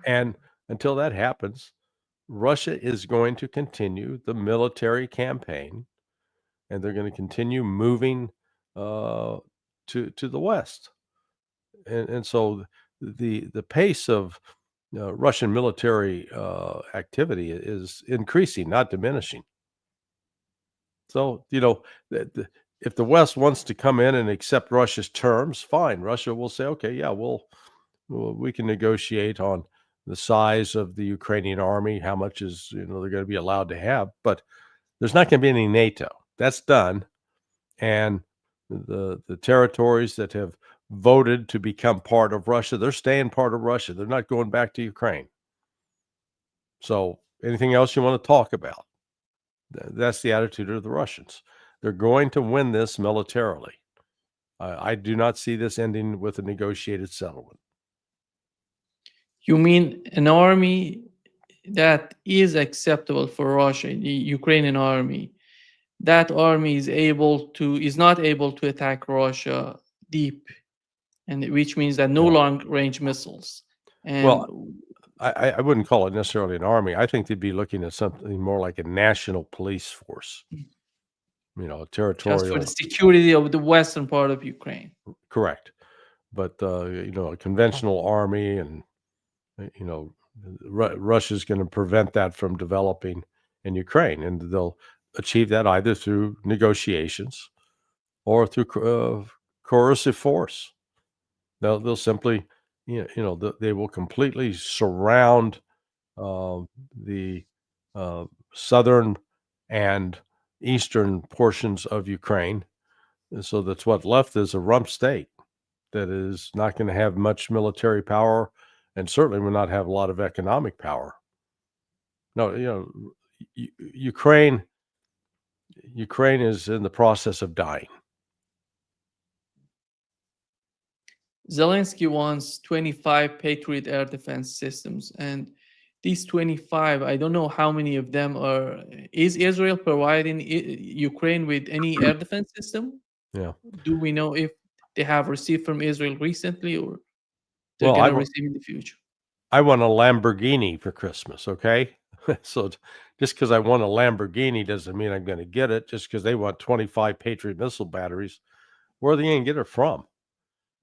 And until that happens, Russia is going to continue the military campaign, and they're going to continue moving to the west. And so the pace of Russian military activity is increasing, not diminishing. So, if the West wants to come in and accept Russia's terms, fine. Russia will say, okay, yeah, we can negotiate on the size of the Ukrainian army, how much is they're going to be allowed to have, but there's not going to be any NATO. That's done, and the territories that have voted to become part of Russia, they're staying part of Russia. They're not going back to Ukraine. So, anything else you want to talk about? That's the attitude of the Russians. They're going to win this militarily. I do not see this ending with a negotiated settlement. You mean an army that is acceptable for Russia, the Ukrainian army? That army is not able to attack Russia deep, and which means that no long-range missiles. And well, I wouldn't call it necessarily an army. I think they'd be looking at something more like a national police force. Territorial. Just for the security of the western part of Ukraine. Correct. But, a conventional army and, Russia's going to prevent that from developing in Ukraine. And they'll achieve that either through negotiations or through coercive force. They'll simply, they will completely surround the southern and eastern portions of Ukraine. And so that's what left is a rump state that is not going to have much military power and certainly will not have a lot of economic power. No, Ukraine is in the process of dying. Zelensky wants 25 Patriot air defense systems, and these 25, I don't know how many of them are. Is Israel providing Ukraine with any air defense system? Yeah. Do we know if they have received from Israel recently, or they're going to receive in the future? I want a Lamborghini for Christmas, okay? So just because I want a Lamborghini doesn't mean I'm going to get it. Just because they want 25 Patriot missile batteries, where are they going to get it from?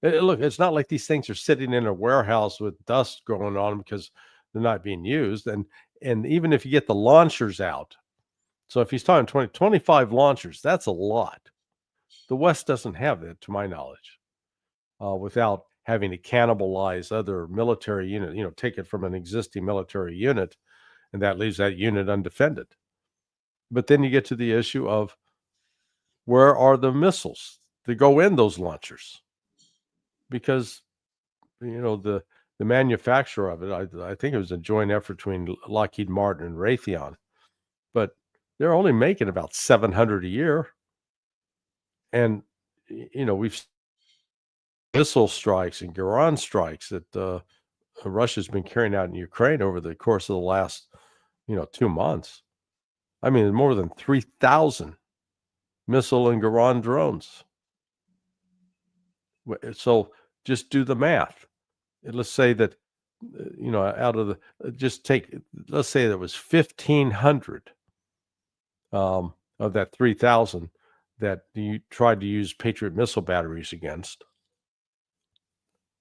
Look, it's not like these things are sitting in a warehouse with dust growing on them because they're not being used. And even if you get the launchers out, so if he's talking 25 launchers, that's a lot. The West doesn't have that, to my knowledge, without having to cannibalize other military unit, take it from an existing military unit, and that leaves that unit undefended. But then you get to the issue of where are the missiles that go in those launchers? Because the manufacturer of it, I think it was a joint effort between Lockheed Martin and Raytheon, but they're only making about 700 a year. And we've missile strikes and Iran strikes that Russia's been carrying out in Ukraine over the course of the last 2 months. I mean, more than 3,000 missile and Iran drones. So just do the math. Let's say that out of the let's say there was 1,500 of that 3,000 that you tried to use Patriot missile batteries against.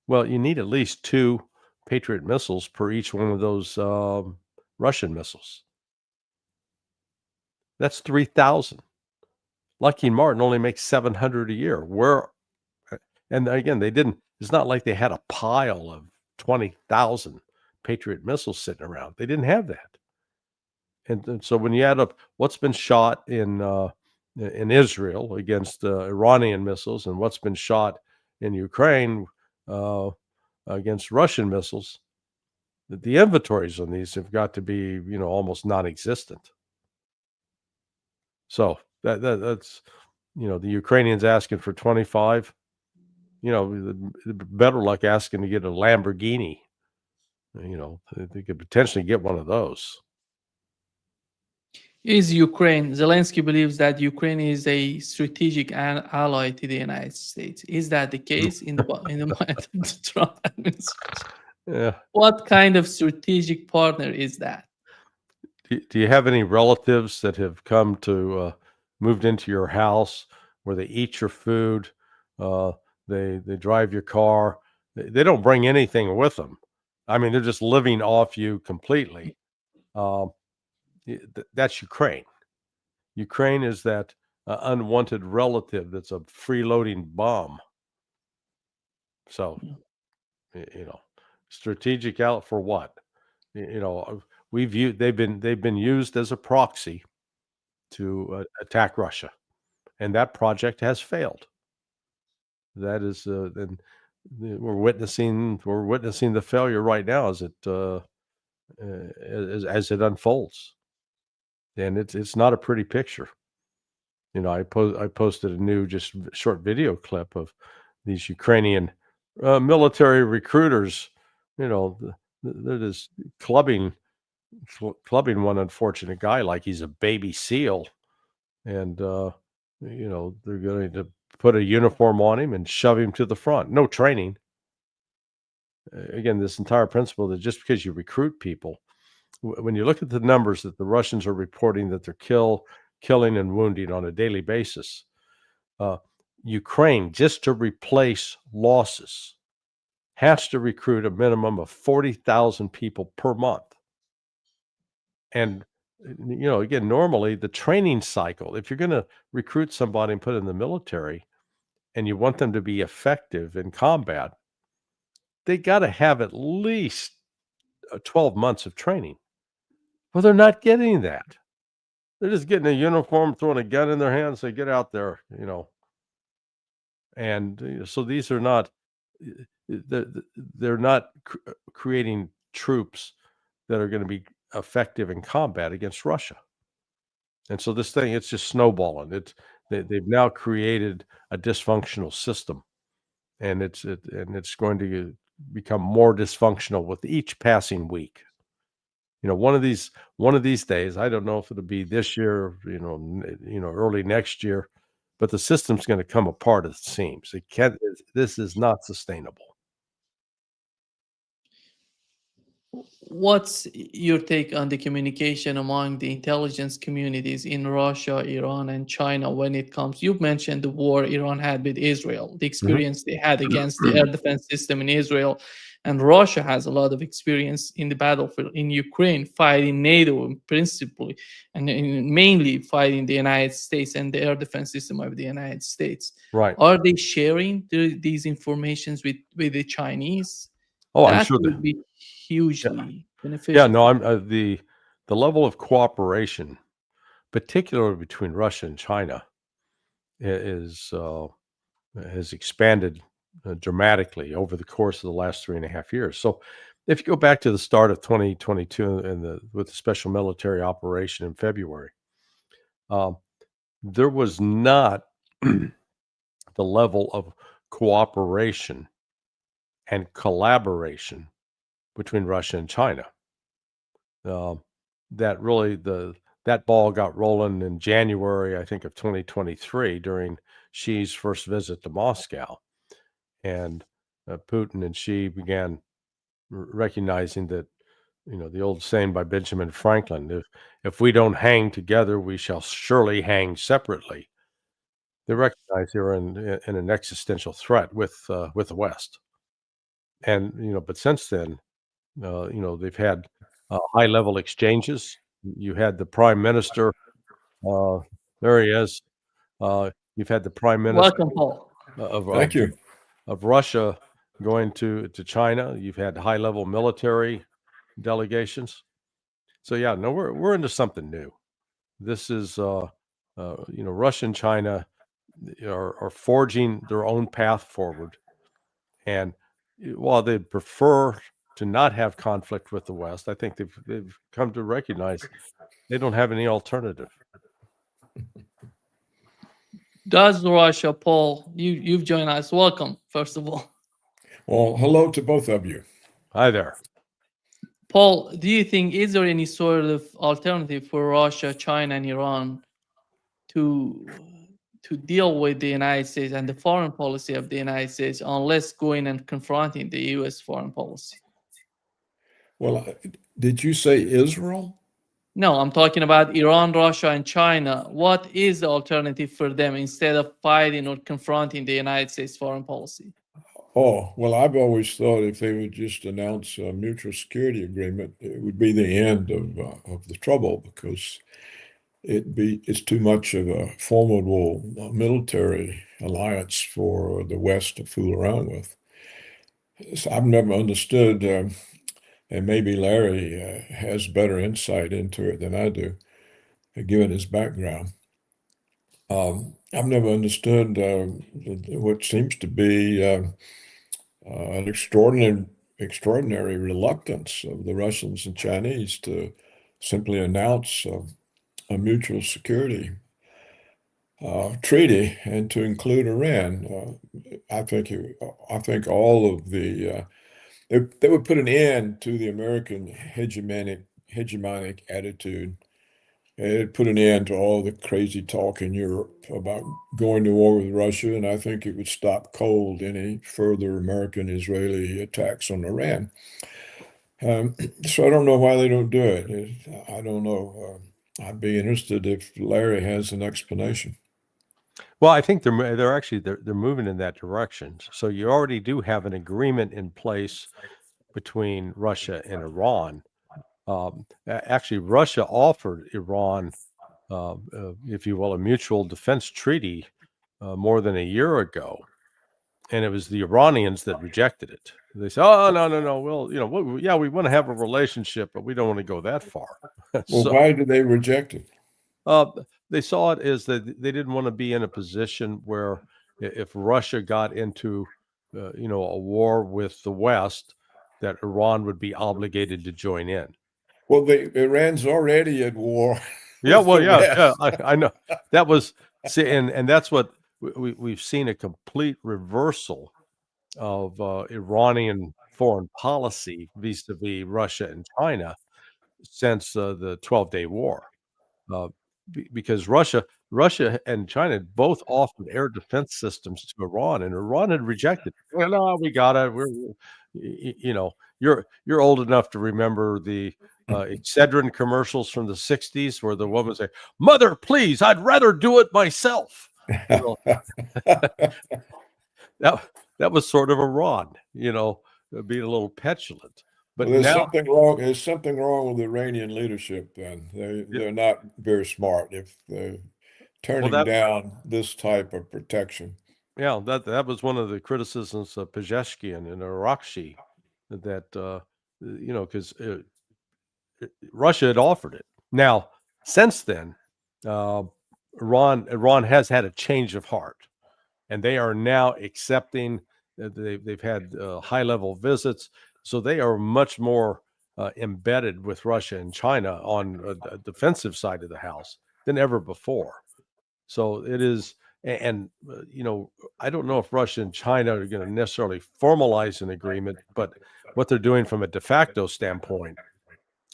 Well, you need at least 2 Patriot missiles per each one of those Russian missiles. That's 3,000. Lockheed Martin only makes 700 a year. And again, it's not like they had a pile of 20,000 Patriot missiles sitting around. They didn't have that. And so when you add up what's been shot in Israel against Iranian missiles and what's been shot in Ukraine against Russian missiles, the inventories on these have got to be, almost non-existent. So that's, the Ukrainians asking for 25, better luck asking to get a Lamborghini. They could potentially get one of those. Is Ukraine, Zelensky believes that Ukraine is a strategic ally to the United States. Is that the case in the mind of the Trump administration? Yeah. What kind of strategic partner is that? Do you have any relatives that have come to moved into your house where they eat your food, they drive your car? They don't bring anything with them. I mean, they're just living off you completely. That's Ukraine. Ukraine is that unwanted relative that's a freeloading bomb. So, strategic out for what? They've been used as a proxy to attack Russia, and that project has failed. That is, and we're witnessing the failure right now as it unfolds. And it's not a pretty picture. I posted a new just short video clip of these Ukrainian military recruiters. They're just clubbing one unfortunate guy like he's a baby seal, and they're going to put a uniform on him and shove him to the front. No training. Again, this entire principle that just because you recruit people, when you look at the numbers that the Russians are reporting that they're killing and wounding on a daily basis, Ukraine, just to replace losses, has to recruit a minimum of 40,000 people per month. And, again, normally the training cycle, if you're going to recruit somebody and put in the military and you want them to be effective in combat, they got to have at least 12 months of training. Well, they're not getting that. They're just getting a uniform, throwing a gun in their hands, say, get out there, And so these are not, they're not creating troops that are going to be effective in combat against Russia. And so this thing, it's just snowballing. They've now created a dysfunctional system, and it's going to become more dysfunctional with each passing week. One of these days, I don't know if it'll be this year, early next year, but the system's going to come apart at the seams. This is not sustainable. What's your take on the communication among the intelligence communities in Russia, Iran, and China when it comes? You've mentioned the war Iran had with Israel, the Mhm. experience they had against the air defense system in Israel. And Russia has a lot of experience in the battlefield in Ukraine, fighting NATO principally, and mainly fighting the United States and the air defense system of the United States. Right. Are they sharing these informations with the Chinese? Oh, I'm That sure that. would be Yeah. hugely Yeah. beneficial No, for I'm the level of cooperation, particularly between Russia and China, is has expanded dramatically over the course of the last 3.5 years. So, if you go back to the start of 2022 and with the special military operation in February, um, there was not the level of cooperation and collaboration between Russia and China. Um, that really that ball got rolling in January, I think, of 2023 during Xi's first visit to Moscow, and Putin and Xi began recognizing that, the old saying by Benjamin Franklin, if we don't hang together, we shall surely hang separately. They recognized they were in an existential threat with the West, and but since then, they've had high level exchanges. You had the prime minister. Uh, there he is. You've had the prime minister Welcome, Paul. of Thank of, you. of Russia going to China. You've had high level military delegations. So yeah, no, we're into something new. This is Russia and China are forging their own path forward, and while they'd prefer to not have conflict with the West, I think they've come to recognize they don't have any alternative. Does Russia, Paul, you've joined us. Welcome, first of all. Well, hello to both of you. Hi there. Paul, do you think is there any sort of alternative for Russia, China, and Iran to deal with the United States and the foreign policy of the United States unless going and confronting the US foreign policy? Well, did you say Israel? No, I'm talking about Iran, Russia, and China. What is the alternative for them instead of fighting or confronting the United States foreign policy? Oh, well, I've always thought if they would just announce a mutual security agreement, it would be the end of the trouble because it's too much of a formidable military alliance for the West to fool around with. So I've never understood, and maybe Larry has better insight into it than I do, given his background. I've never understood what seems to be an extraordinary reluctance of the Russians and Chinese to simply announce a mutual security treaty and to include Iran. I think all of they would put an end to the American hegemonic attitude. It put an end to all the crazy talk in Europe about going to war with Russia, and I think it would stop cold any further American-Israeli attacks on Iran. So I don't know why they don't do it. I don't know. I'd be interested if Larry has an explanation. Well, I think they're actually they're moving in that direction. So you already do have an agreement in place between Russia and Iran. Actually, Russia offered Iran, if you will, a mutual defense treaty more than a year ago, and it was the Iranians that rejected it. They said, "Oh, no. Well, yeah, we want to have a relationship, but we don't want to go that far." Well, So why did they reject it? they saw it as that they didn't want to be in a position where if Russia got into, a war with the West, that Iran would be obligated to join in. Well, Iran's already at war Yeah, with well, the yeah, West. I know. That was see, and that's what we've seen a complete reversal of Iranian foreign policy vis-a-vis Russia and China since the 12-day war. Uh, because Russia and China both offered air defense systems to Iran, and Iran had rejected. Well, no, we got it. You know, you're old enough to remember the Excedrin commercials from the 60s where the woman say, "Mother, please, I'd rather do it myself." You know, that that was sort of a Ron, being a little petulant. But Well, there's now, something wrong. There's something wrong with Iranian leadership. Then they're not very smart if they're well, turning that down this type of protection. yeah, that was one of the criticisms of Pezeshkian and Arakshi, that because Russia had offered it. Now, since then, uh, Iran has had a change of heart, and they are now accepting. They've had high level visits, so they are much more embedded with Russia and China on the defensive side of the house than ever before. So it is, and I don't know if Russia and China are going to necessarily formalize an agreement, but what they're doing from a de facto standpoint.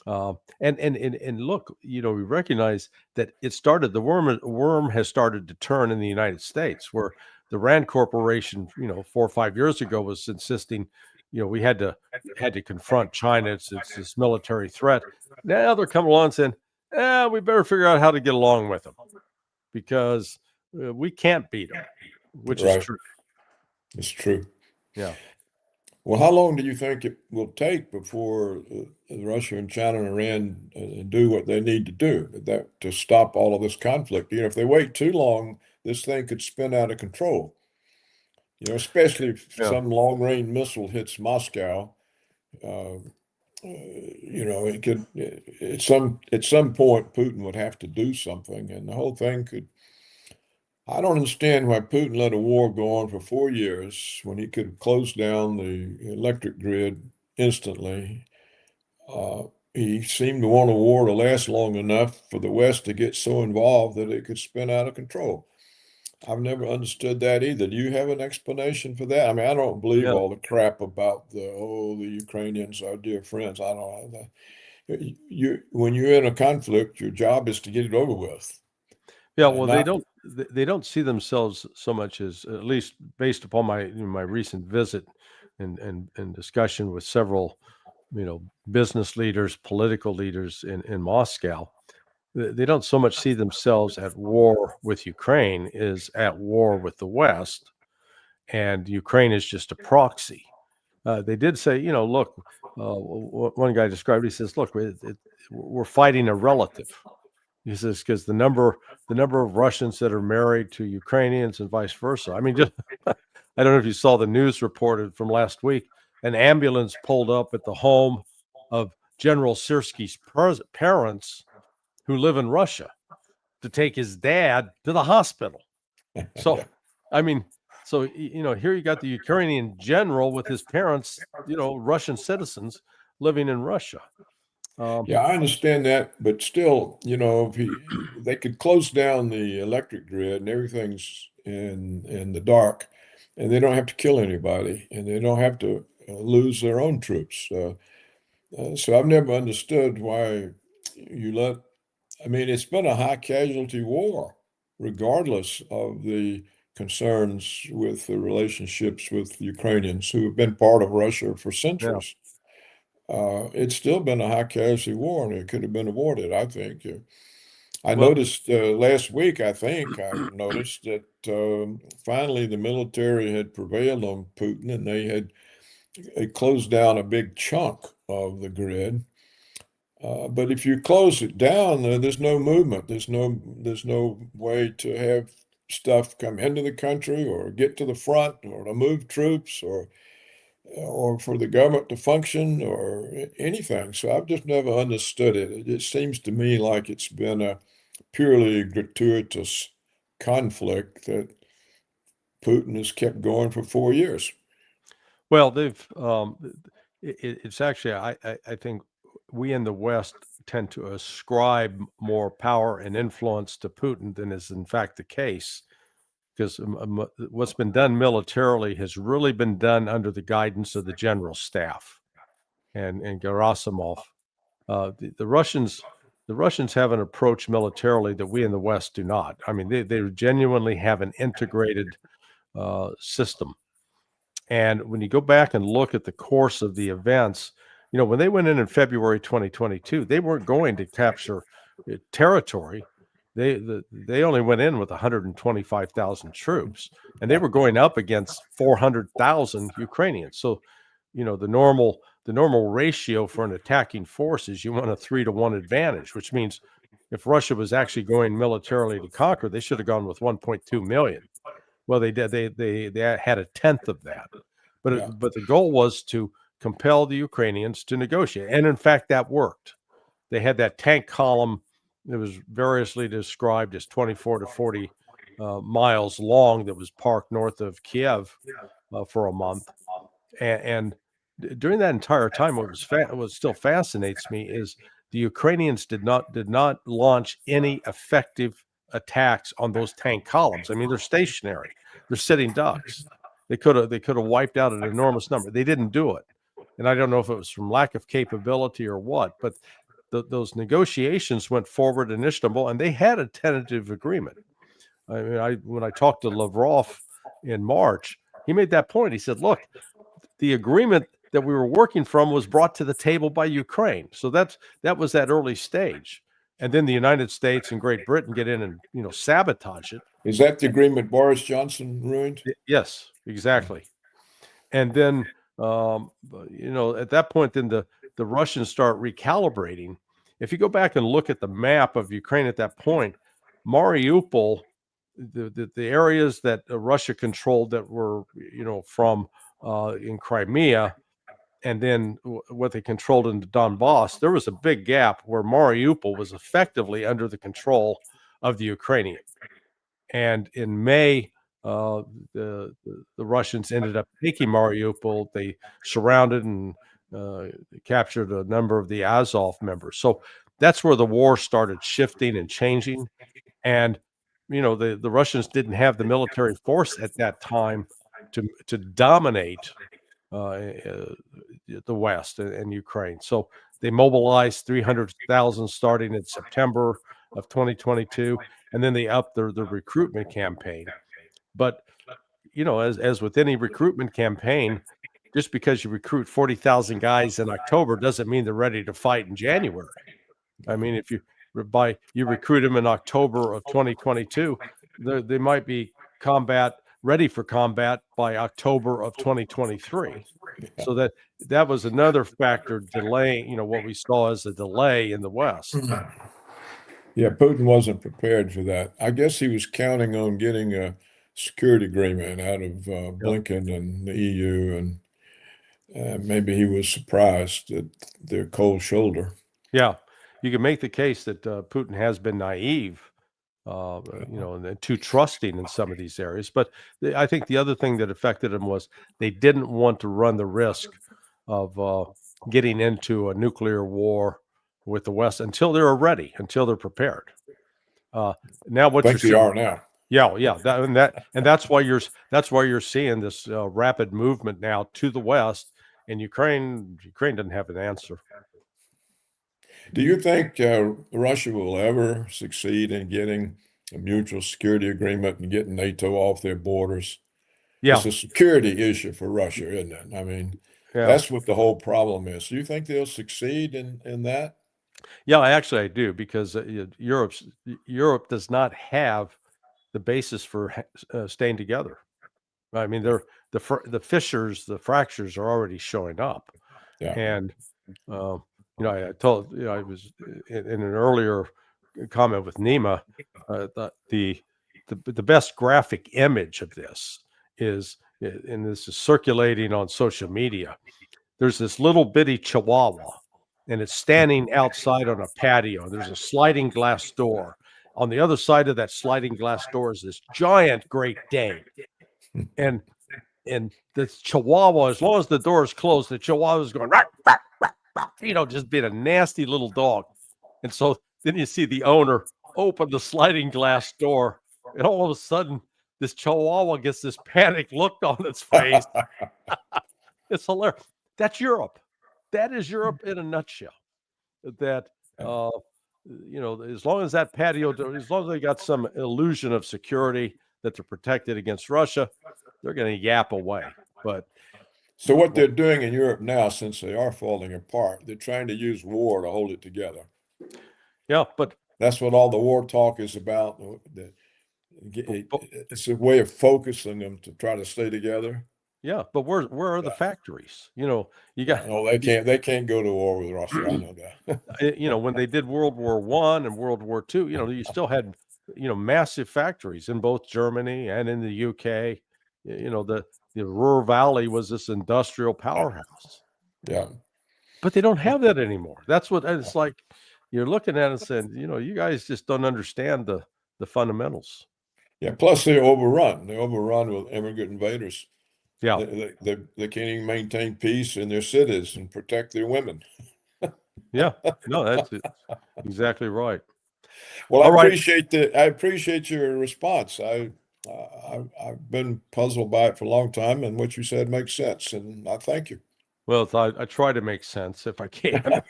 And look, we recognize that the worm has started to turn in the United States, where the Rand Corporation, 4 or 5 years ago, was insisting, we had to confront China. It's this military threat. Now they're coming along saying, we better figure out how to get along with them, because we can't beat them, which is Right. true. It's true. Yeah. Well, how long do you think it will take before Russia and China and Iran do what they need to do to stop all of this conflict? If they wait too long, this thing could spin out of control. Especially if Yeah. some long-range missile hits Moscow. It could at some point Putin would have to do something, and the whole thing could. I don't understand why Putin let a war go on for 4 years when he could close down the electric grid instantly. He seemed to want a war to last long enough for the West to get so involved that it could spin out of control. I've never understood that either. Do you have an explanation for that? I mean, I don't believe Yeah. all the crap about the Ukrainians are dear friends. I don't know. When you're in a conflict, your job is to get it over with. Yeah, well, Not they don't see themselves so much as, at least based upon my recent visit and discussion with several, business leaders, political leaders in Moscow. They don't so much see themselves at war with Ukraine as at war with the West, and Ukraine is just a proxy. They did say, look, one guy described it, he says, look, we're fighting a relative. He says, because the number of Russians that are married to Ukrainians and vice versa. I mean, just I don't know if you saw the news reported from last week. An ambulance pulled up at the home of General Syrski's parents, who live in Russia, to take his dad to the hospital. So, I mean, here you got the Ukrainian general with his parents, Russian citizens living in Russia. Yeah, I understand that, but still, if they could close down the electric grid and everything's in the dark, and they don't have to kill anybody, and they don't have to lose their own troops. So I've never understood why you let. I mean, it's been a high casualty war, regardless of the concerns with the relationships with Ukrainians who have been part of Russia for centuries. It's still been a high casualty war, and it could have been avoided, I think. I Well- noticed last week, I noticed that finally the military had prevailed on Putin, and they closed down a big chunk of the grid. But if you close it down, there's no movement. There's no way to have stuff come into the country or get to the front or to move troops or for the government to function or anything. So I've just never understood it. It just seems to me like it's been a purely gratuitous conflict that Putin has kept going for 4 years. Well, it's actually, I think we in the West tend to ascribe more power and influence to Putin than is in fact the case, because what's been done militarily has really been done under the guidance of the general staff and Gerasimov. The Russians have an approach militarily that we in the West do not. I mean, they genuinely have an integrated system. And when you go back and look at the course of the events, when they went in February 2022, they weren't going to capture territory. They only went in with 125,000 troops, and they were going up against 400,000 Ukrainians. So, the normal ratio for an attacking force is you want a 3-to-1 advantage, which means if Russia was actually going militarily to conquer, they should have gone with 1.2 million. Well, they did. They had a tenth of that, but the goal was to compel the Ukrainians to negotiate, and in fact, that worked. They had that tank column that was variously described as 24 to 40 miles long that was parked north of Kiev for a month, and during that entire time, what still fascinates me is the Ukrainians did not launch any effective attacks on those tank columns. I mean, they're stationary, they're sitting ducks. They could have wiped out an enormous number. They didn't do it, and I don't know if it was from lack of capability or what, but those negotiations went forward in Istanbul, and they had a tentative agreement. I mean, when I talked to Lavrov in March, he made that point. He said, "Look, the agreement that we were working from was brought to the table by Ukraine." So that was that early stage. And then the United States and Great Britain get in and sabotage it. Is that the agreement Boris Johnson ruined? Yes, exactly. And then at that point, then the Russians start recalibrating. If you go back and look at the map of Ukraine at that point, Mariupol, the areas that Russia controlled that were from in Crimea, and then what they controlled in Donbass, there was a big gap where Mariupol was effectively under the control of the Ukrainian. And in May, the Russians ended up taking Mariupol. They surrounded and captured a number of the Azov members. So that's where the war started shifting and changing. And the Russians didn't have the military force at that time to dominate the West and Ukraine. So they mobilized 300,000 starting in September of 2022, and then they upped their recruitment campaign. But as with any recruitment campaign, just because you recruit 40,000 guys in October doesn't mean they're ready to fight in January. I mean, if you recruit them in October of 2022, they might be ready for combat by October of 2023. So that was another factor delaying, what we saw as a delay in the West. Yeah, Putin wasn't prepared for that. I guess he was counting on getting a security agreement out of Blinken and the EU, and maybe he was surprised at their cold shoulder. Yeah, you can make the case that Putin has been naive, and too trusting in some of these areas. But I think the other thing that affected him was they didn't want to run the risk of getting into a nuclear war with the West until they're ready, until they're prepared. Now, what I think they are now. Yeah, that's why you're seeing this rapid movement now to the West, and Ukraine doesn't have an answer. Do you think Russia will ever succeed in getting a mutual security agreement and getting NATO off their borders? Yeah, It's a security issue for Russia, isn't it? I mean, that's what the whole problem is. Do you think they'll succeed in that? Yeah, actually, I do, because Europe does not have the basis for staying together. I mean, the fissures, the fractures are already showing up. Yeah. And I told I was in an earlier comment with Nima, the best graphic image of this is, and this is circulating on social media. There's this little bitty Chihuahua, and it's standing outside on a patio. There's a sliding glass door. On the other side of that sliding glass door is this giant Great Dane. And the Chihuahua, as long as the door is closed, the Chihuahua is going, rawr, rawr, rawr, rawr, just being a nasty little dog. And so then you see the owner open the sliding glass door, and all of a sudden, this Chihuahua gets this panic look on its face. It's hilarious. That's Europe. That is Europe in a nutshell. That as long as that patio, as long as they got some illusion of security that they're protected against Russia, they're going to yap away. But So what they're doing in Europe now, since they are falling apart, they're trying to use war to hold it together. yeah, but That's what all the war talk is about. It's a way of focusing them to try to stay together. yeah, but where are the factories? You got No, they can't go to war with Russia. I know that. when they did World War I and World War II, you still had massive factories in both Germany and in the UK. The Ruhr Valley was this industrial powerhouse, Yeah. but they don't have that anymore. That's what it's like. You're looking at it and saying, you guys just don't understand the fundamentals. Yeah. Plus they're overrun. They're overrun with immigrant invaders. Yeah. They can't even maintain peace in their cities and protect their women. Yeah. No, that's exactly right. Well, All right. I appreciate your response. I've been puzzled by it for a long time, and what you said makes sense, and I thank you. Well, I try to make sense if I can.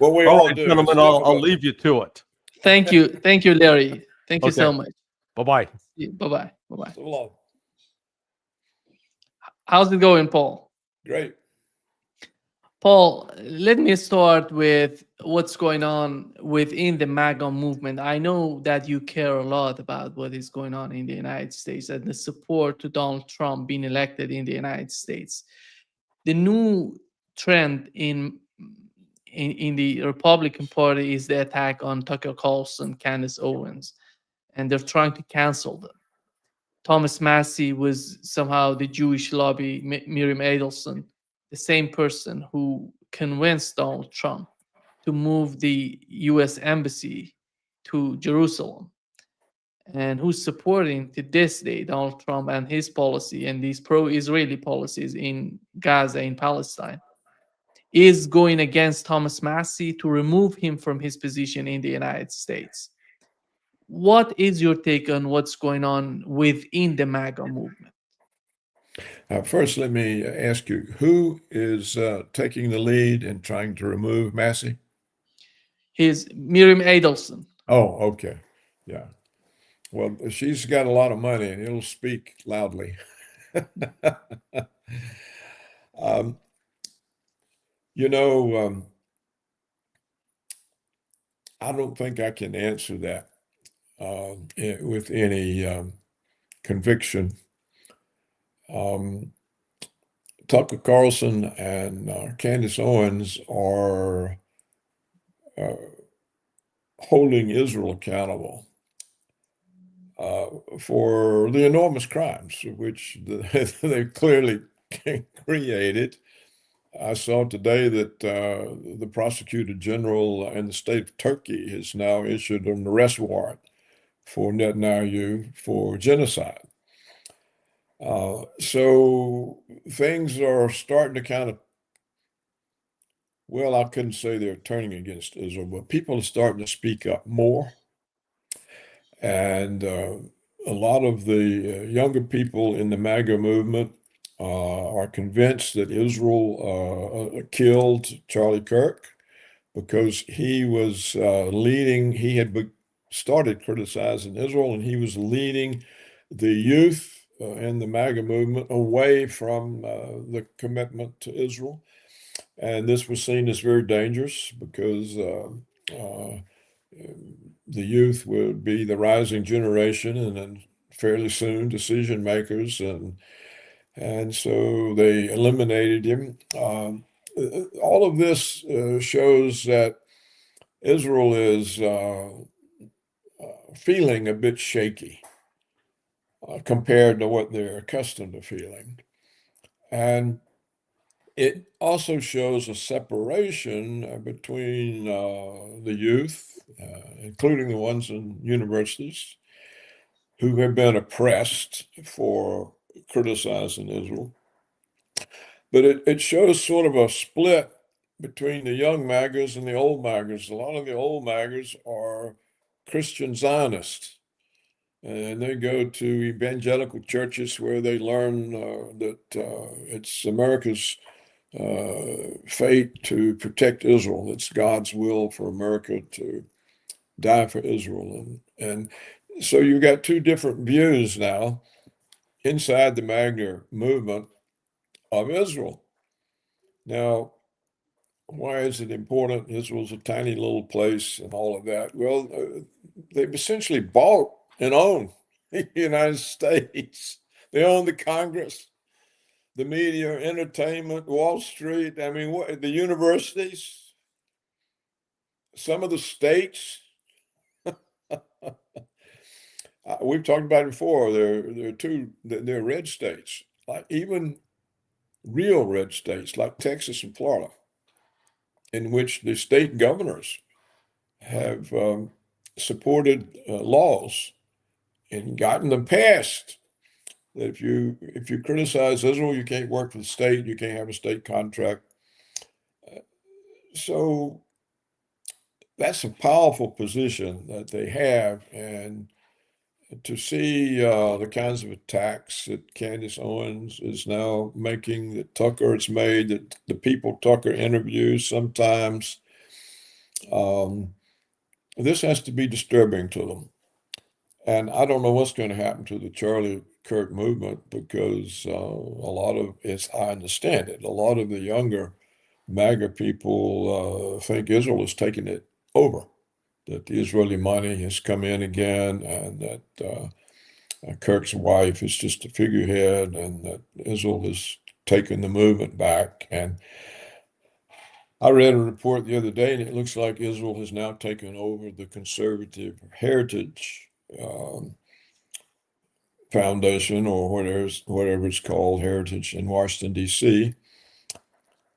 Well, we All all right, do. gentlemen, It's I'll difficult. leave you to it. Thank you, Larry. Thank you so Okay. much. Bye-bye. Bye bye. So long. How's it going, Paul? Great. Paul, let me start with what's going on within the MAGA movement. I know that you care a lot about what is going on in the United States and the support to Donald Trump being elected in the United States. The new trend in the Republican Party is the attack on Tucker Carlson, Candace Owens, and they're trying to cancel them. Thomas Massey was somehow the Jewish lobby, Miriam Adelson, the same person who convinced Donald Trump to move the US embassy to Jerusalem, and who's supporting to this day Donald Trump and his policy and these pro-Israeli policies in Gaza, in Palestine, is going against Thomas Massey to remove him from his position in the United States. What is your take on what's going on within the MAGA movement? First, let me ask you, who is taking the lead in trying to remove Massey? Is Miriam Adelson. Oh, okay. Yeah. Well, she's got a lot of money and it'll speak loudly. I don't think I can answer that with any conviction. Tucker Carlson and Candace Owens are holding Israel accountable for the enormous crimes which they clearly created. I saw today that the prosecutor general in the state of Turkey has now issued an arrest warrant for Netanyahu for genocide. So things are starting to kind of, well, I couldn't say they're turning against Israel, but people are starting to speak up more. And a lot of the younger people in the MAGA movement are convinced that Israel killed Charlie Kirk because he was leading, he had started criticizing Israel, and he was leading the youth in the MAGA movement away from the commitment to Israel. And this was seen as very dangerous because the youth would be the rising generation and then fairly soon decision makers. And so they eliminated him. All of this shows that Israel is feeling a bit shaky compared to what they're accustomed to feeling. And it also shows a separation between the youth, including the ones in universities, who have been oppressed for criticizing Israel. But it shows sort of a split between the young MAGAs and the old MAGAs. A lot of the old MAGAs are Christian Zionists, and they go to evangelical churches where they learn that it's America's fate to protect Israel. It's God's will for America to die for Israel. And so you've got two different views now. inside the MAGA movement of Israel. Now, why is it important? Israel's a tiny little place and all of that. Well, they've essentially bought and owned the United States. They own the Congress, the media, entertainment, Wall Street. I mean, the universities, some of the states. We've talked about it before. There are red states, like even real red states like Texas and Florida, in which the state governors have supported laws and gotten them passed. That if you criticize Israel, you can't work for the state, you can't have a state contract. So that's a powerful position that they have, and to see the kinds of attacks that Candace Owens is now making, that Tucker has made, that the people Tucker interviews sometimes, this has to be disturbing to them. And I don't know what's going to happen to the Charlie Kirk movement, because a lot of it's, I understand it, a lot of the younger MAGA people think Israel is taking it over, that the Israeli money has come in again, and that Kirk's wife is just a figurehead, and that Israel has taken the movement back. And I read a report the other day, and it looks like Israel has now taken over the Conservative Heritage Foundation, or whatever it's called, Heritage, in Washington, D.C.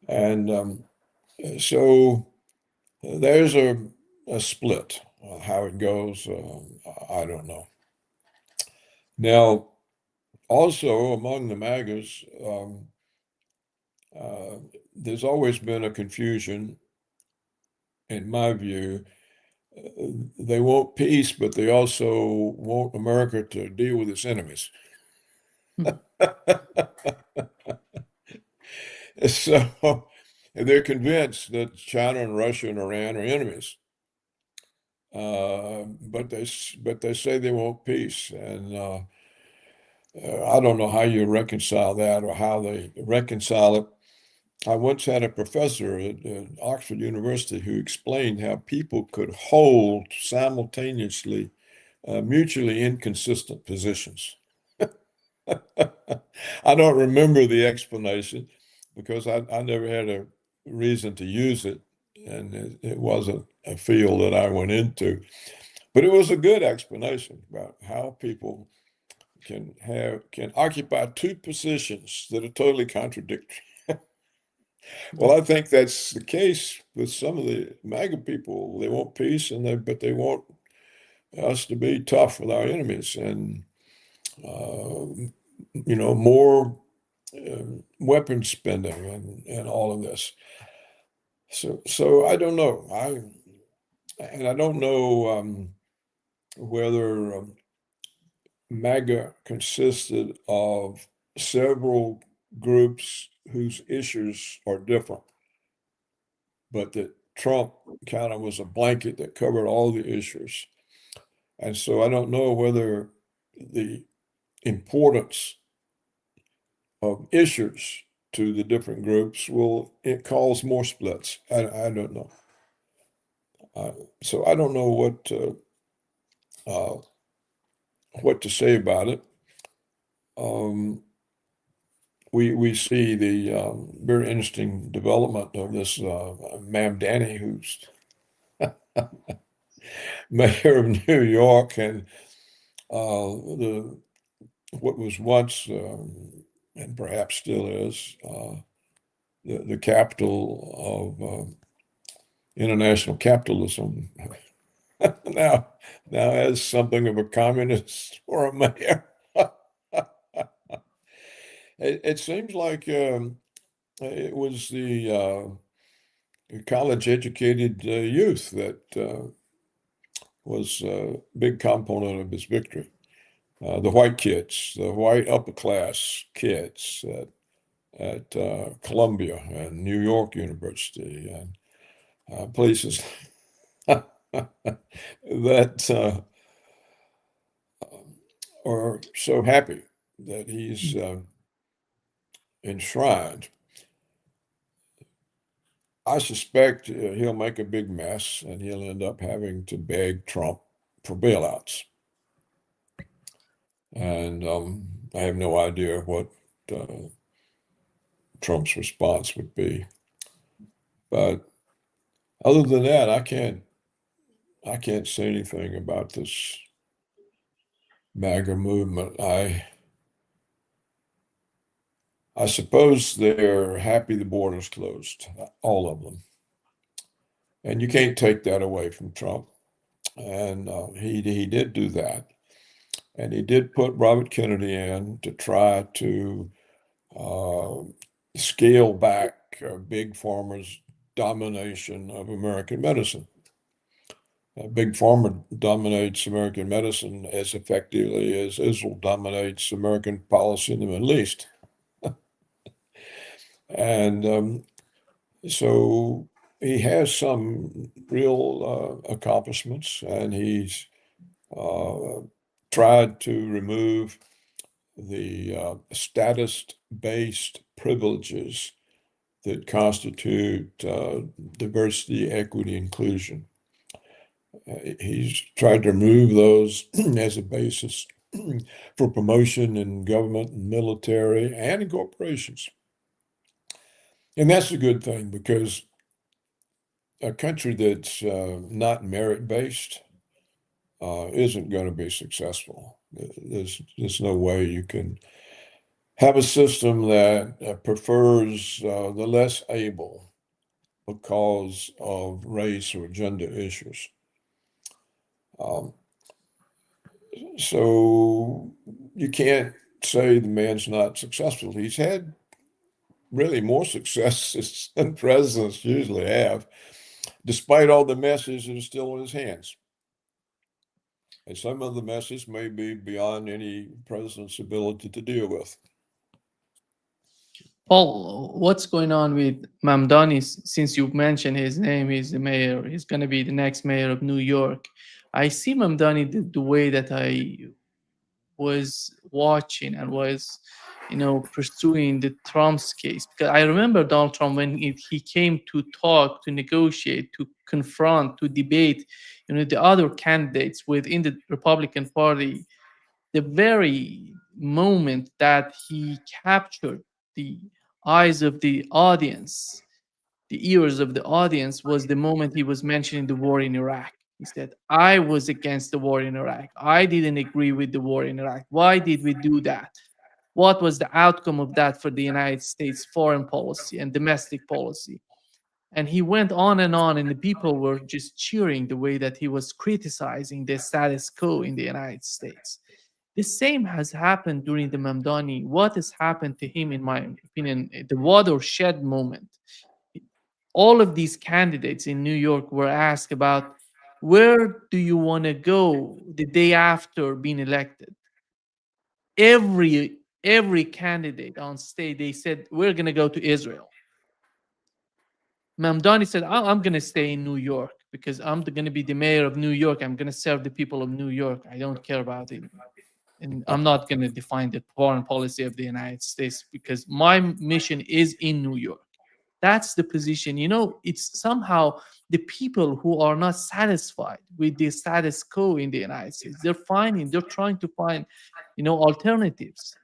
And so there's a split. How it goes, I don't know. Now, also among the MAGAs, there's always been a confusion, in my view. They want peace, but they also want America to deal with its enemies. So they're convinced that China and Russia and Iran are enemies. But they say they want peace, and I don't know how you reconcile that or how they reconcile it. I once had a professor at Oxford University who explained how people could hold simultaneously mutually inconsistent positions. I don't remember the explanation, because I never had a reason to use it, and it wasn't a field that I went into. But it was a good explanation about how people can occupy two positions that are totally contradictory. Well, I think that's the case with some of the MAGA people. They want peace, but they want us to be tough with our enemies, and more weapon spending and all of this. So I don't know. I don't know whether MAGA consisted of several groups whose issues are different, but that Trump kind of was a blanket that covered all the issues. And so I don't know whether the importance of issues to the different groups it cause more splits. I don't know. So I don't know what to say about it. We see the very interesting development of this Mamdani, who's mayor of New York, and what was once and perhaps still is the capital of international capitalism. now has something of a communist or a mayor. It seems like it was the college-educated youth that was a big component of his victory. The white kids, the white upper class kids at Columbia and New York University and places that are so happy that he's enshrined. I suspect he'll make a big mess and he'll end up having to beg Trump for bailouts. And I have no idea what Trump's response would be. But other than that, I can't say anything about this MAGA movement. I suppose they're happy the border's closed, all of them. And you can't take that away from Trump. And he did do that. And he did put Robert Kennedy in to try to scale back Big Pharma's domination of American medicine. Big Pharma dominates American medicine as effectively as Israel dominates American policy in the Middle East. And so he has some real accomplishments, and he's tried to remove the status-based privileges that constitute diversity, equity, inclusion. He's tried to remove those as a basis for promotion in government and military and in corporations. And that's a good thing, because a country that's not merit-based isn't going to be successful. There's no way you can have a system that prefers the less able because of race or gender issues. So you can't say the man's not successful. He's had really more successes than presidents usually have, despite all the messes that are still in his hands. And some of the messes may be beyond any president's ability to deal with. Paul, what's going on with Mamdani? Since you mentioned his name, he's the mayor. He's going to be the next mayor of New York. I see Mamdani the way that I was watching and was, pursuing the Trump's case. Because I remember Donald Trump when he came to talk, to negotiate, to confront, to debate, the other candidates within the Republican Party. The very moment that he captured the eyes of the audience, the ears of the audience, was the moment he was mentioning the war in Iraq. He said, I was against the war in Iraq. I didn't agree with the war in Iraq. Why did we do that? What was the outcome of that for the United States foreign policy and domestic policy? And he went on, and the people were just cheering the way that he was criticizing the status quo in the United States. The same has happened during the Mamdani. What has happened to him, in my opinion, the watershed moment. All of these candidates in New York were asked about, where do you want to go the day after being elected? Every candidate on stage, they said, we're going to go to Israel. Mamdani said, I'm going to stay in New York because I'm going to be the mayor of New York. I'm going to serve the people of New York. I don't care about it. And I'm not going to define the foreign policy of the United States because my mission is in New York. That's the position. It's somehow the people who are not satisfied with the status quo in the United States. They're trying to find, alternatives.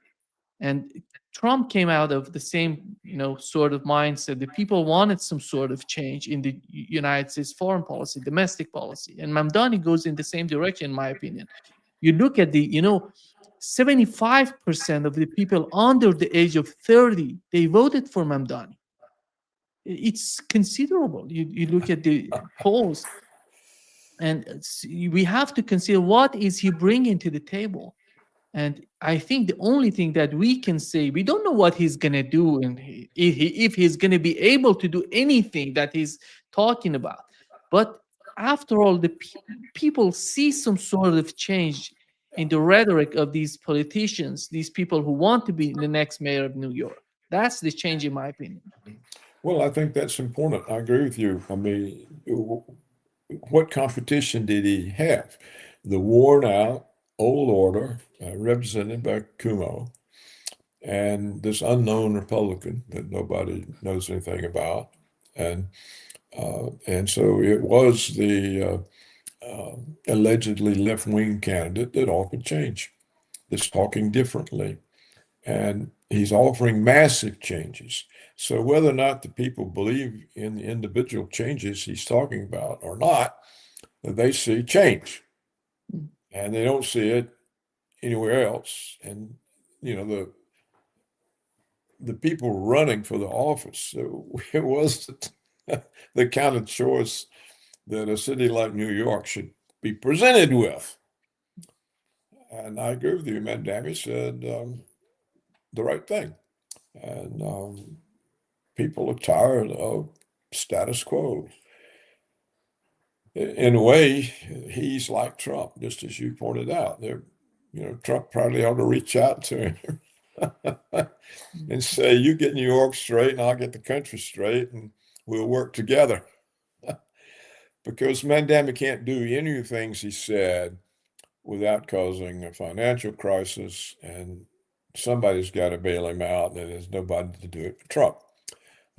And Trump came out of the same, sort of mindset. The people wanted some sort of change in the United States foreign policy, domestic policy. And Mamdani goes in the same direction, in my opinion. You look at the, 75% of the people under the age of 30, they voted for Mamdani. It's considerable. You look at the polls, and we have to consider what is he bringing to the table. And I think the only thing that we can say, we don't know what he's going to do, and if he's going to be able to do anything that he's talking about. But after all, the people see some sort of change in the rhetoric of these politicians, these people who want to be the next mayor of New York. That's the change, in my opinion. Well, I think that's important. I agree with you. I mean, what competition did he have? The worn out old order, represented by Cuomo, and this unknown Republican that nobody knows anything about, and so it was the allegedly left-wing candidate that offered change, that's talking differently, and he's offering massive changes. So whether or not the people believe in the individual changes he's talking about or not, they see change, and they don't see it anywhere else. And you know, the people running for the office, so it wasn't the kind of choice that a city like New York should be presented with. And I agree with you. Mandami said the right thing. And people are tired of status quo. In a way, he's like Trump, just as you pointed out. Trump probably ought to reach out to him and say, "You get New York straight, and I'll get the country straight, and we'll work together." Because Mandami can't do any of the things he said without causing a financial crisis, and somebody's got to bail him out, and there's nobody to do it but Trump.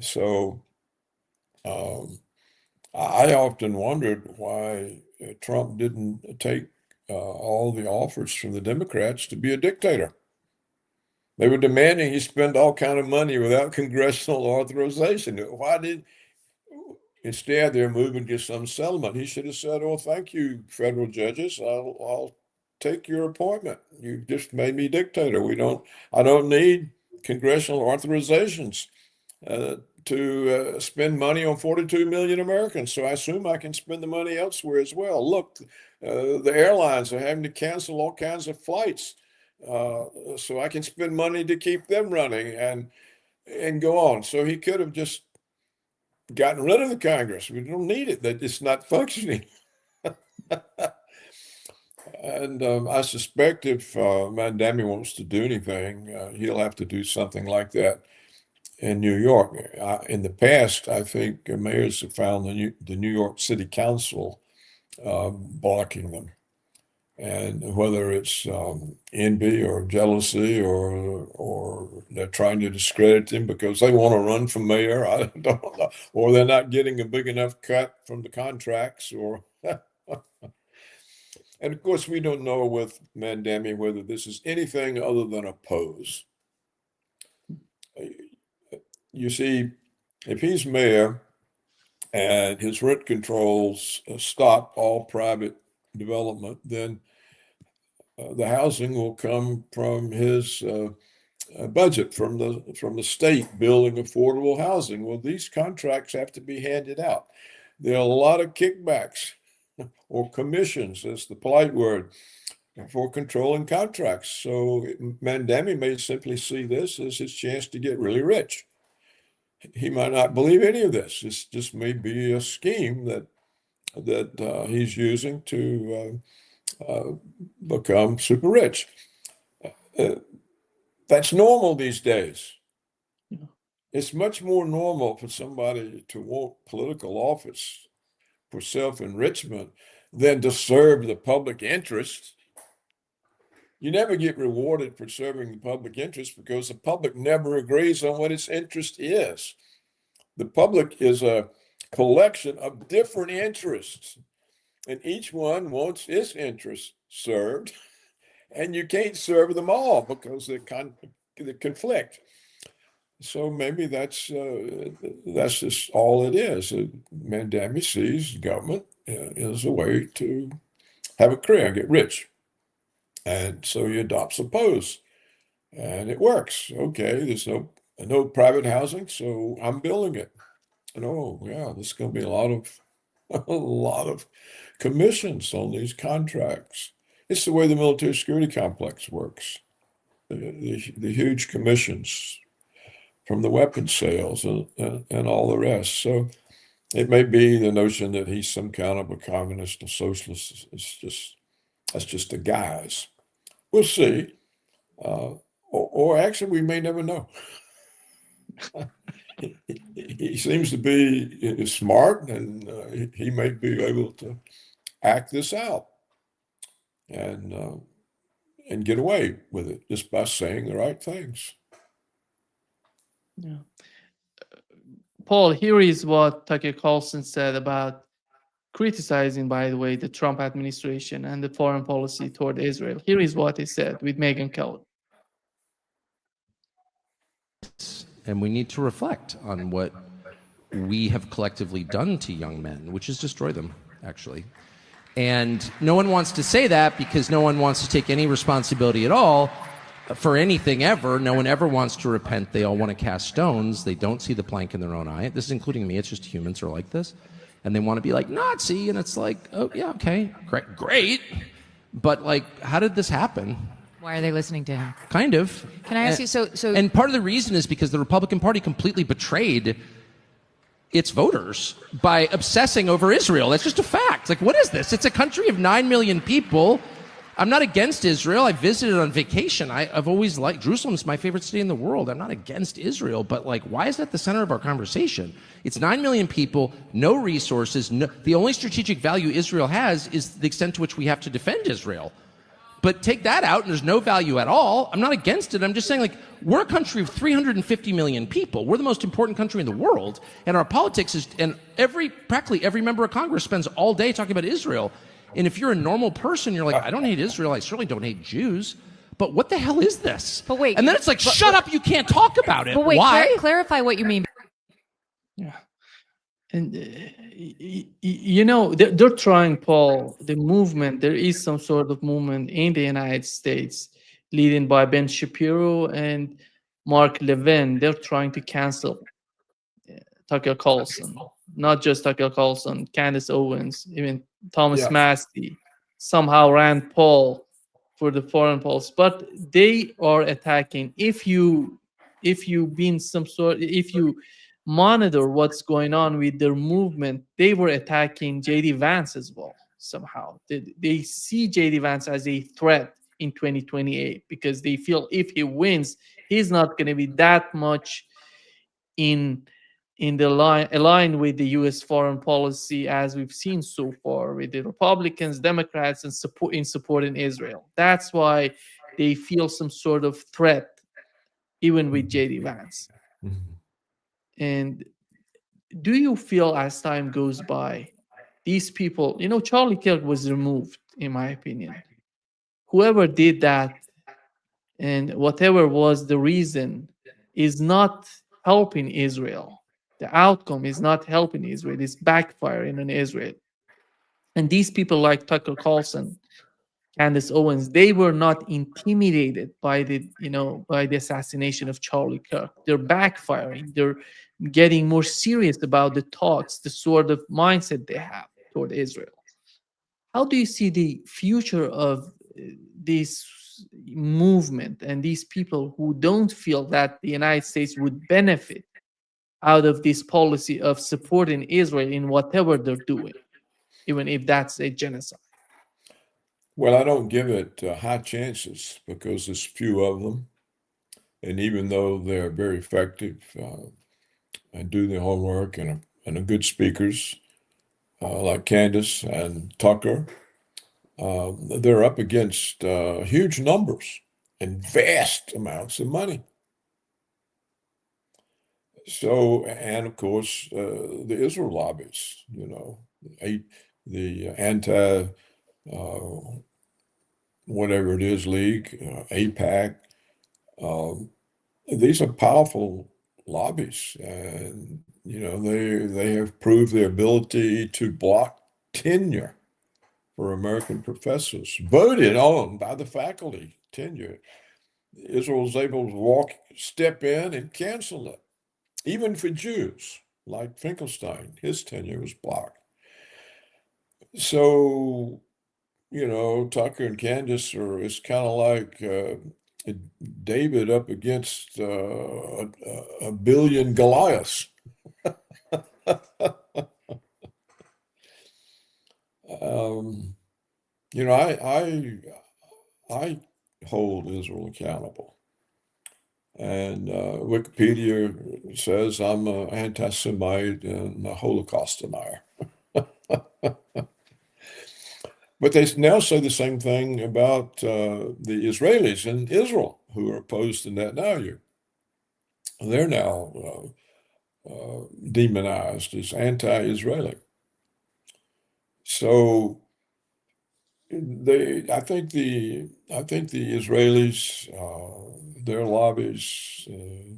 So I often wondered why Trump didn't take all the offers from the Democrats to be a dictator. They were demanding he spend all kind of money without congressional authorization. Instead, they're moving to some settlement. He should have said, "Oh, thank you, federal judges. I'll take your appointment. You just made me dictator. I don't need congressional authorizations to spend money on 42 million Americans. So I assume I can spend the money elsewhere as well. Look, the airlines are having to cancel all kinds of flights, so I can spend money to keep them running and go on." So he could have just gotten rid of the Congress. We don't need it. That it's not functioning. And I suspect if Mandami wants to do anything, he'll have to do something like that in New York. In the past, I think mayors have found the New York City Council blocking them. And whether it's envy or jealousy or they're trying to discredit him because they want to run for mayor, I don't know, or they're not getting a big enough cut from the contracts, or and of course we don't know with Mandami whether this is anything other than a pose. You see, if he's mayor and his rent controls stop all private development, then the housing will come from his budget from the state building affordable housing. Well, these contracts have to be handed out. There are a lot of kickbacks or commissions, that's the polite word, for controlling contracts. So Mandami may simply see this as his chance to get really rich. He might not believe any of this. This just may be a scheme that he's using to become super rich. That's normal these days. Yeah. It's much more normal for somebody to want political office for self-enrichment than to serve the public interest. You never get rewarded for serving the public interest because the public never agrees on what its interest is. The public is a collection of different interests, and each one wants its interest served, and you can't serve them all because they conflict. So maybe that's just all it is. Mandami sees government as a way to have a career, get rich, and so he adopts a pose, and it works. Okay, there's no private housing, so I'm building it. And oh yeah, there's going to be a lot of commissions on these contracts. It's the way the military security complex works. The huge commissions from the weapon sales and all the rest. So it may be the notion that he's some kind of a communist or socialist. That's just a guise. We'll see. Or actually, we may never know. He seems to be smart, and he may be able to act this out and get away with it just by saying the right things. Yeah. Paul, here is what Tucker Carlson said about criticizing, by the way, the Trump administration and the foreign policy toward Israel. Here is what he said with Megyn Kelly. And we need to reflect on what we have collectively done to young men, which is destroy them, actually. And no one wants to say that because no one wants to take any responsibility at all for anything ever. No one ever wants to repent. They all want to cast stones. They don't see the plank in their own eye. This is including me. It's just humans are like this. And they want to be like Nazi. And it's like, oh, yeah, okay, great. But like, how did this happen? Why are they listening to him? Kind of. Can I ask you, so And part of the reason is because the Republican Party completely betrayed its voters by obsessing over Israel. That's just a fact. Like, what is this? It's a country of 9 million people. I'm not against Israel. I visited on vacation. I've always liked Jerusalem's my favorite city in the world. I'm not against Israel, but like, why is that the center of our conversation? It's 9 million people, no resources. The only strategic value Israel has is the extent to which we have to defend Israel. But take that out and there's no value at all. I'm not against it. I'm just saying, like, we're a country of 350 million people. We're the most important country in the world. And our politics is, and practically every member of Congress spends all day talking about Israel. And if you're a normal person, you're like, I don't hate Israel. I certainly don't hate Jews. But what the hell is this? But wait. And then it's like, shut up, you can't talk about it. But wait, Why? clarify what you mean. Yeah. And, they're trying, Paul, the movement. There is some sort of movement in the United States, leading by Ben Shapiro and Mark Levin. They're trying to cancel Tucker Carlson. Not just Tucker Carlson, Candace Owens, even Thomas Massey, somehow Rand Paul for the foreign policy. But they are attacking. If you monitor what's going on with their movement, they were attacking J.D. Vance as well, somehow. They see J.D. Vance as a threat in 2028 because they feel if he wins, he's not going to be that much aligned with the U.S. foreign policy as we've seen so far with the Republicans, Democrats, and supporting Israel. That's why they feel some sort of threat, even with J.D. Vance. Mhm. And do you feel as time goes by, these people, Charlie Kirk was removed, in my opinion. Whoever did that and whatever was the reason is not helping Israel. The outcome is not helping Israel. It's backfiring on Israel. And these people like Tucker Carlson, Candace Owens, they were not intimidated by the assassination of Charlie Kirk. They're backfiring. They're getting more serious about the thoughts, the sort of mindset they have toward Israel. How do you see the future of this movement and these people who don't feel that the United States would benefit out of this policy of supporting Israel in whatever they're doing, even if that's a genocide? Well, I don't give it high chances because there's few of them. And even though they're very effective and do their homework and are good speakers, like Candace and Tucker, they're up against huge numbers and vast amounts of money. So, and of course, the Israel lobbies, the anti whatever it is league, AIPAC. These are powerful lobbies, and they have proved their ability to block tenure for American professors, voted on by the faculty tenure. Israel was able to step in and cancel it, even for Jews like Finkelstein. His tenure was blocked. So, Tucker and Candace it's kind of like David up against a billion Goliaths. I hold Israel accountable. And Wikipedia says I'm an anti-Semite and a Holocaust denier. But they now say the same thing about the Israelis in Israel who are opposed to Netanyahu. they're now demonized as anti-Israeli. So I think the Israelis, their lobbies,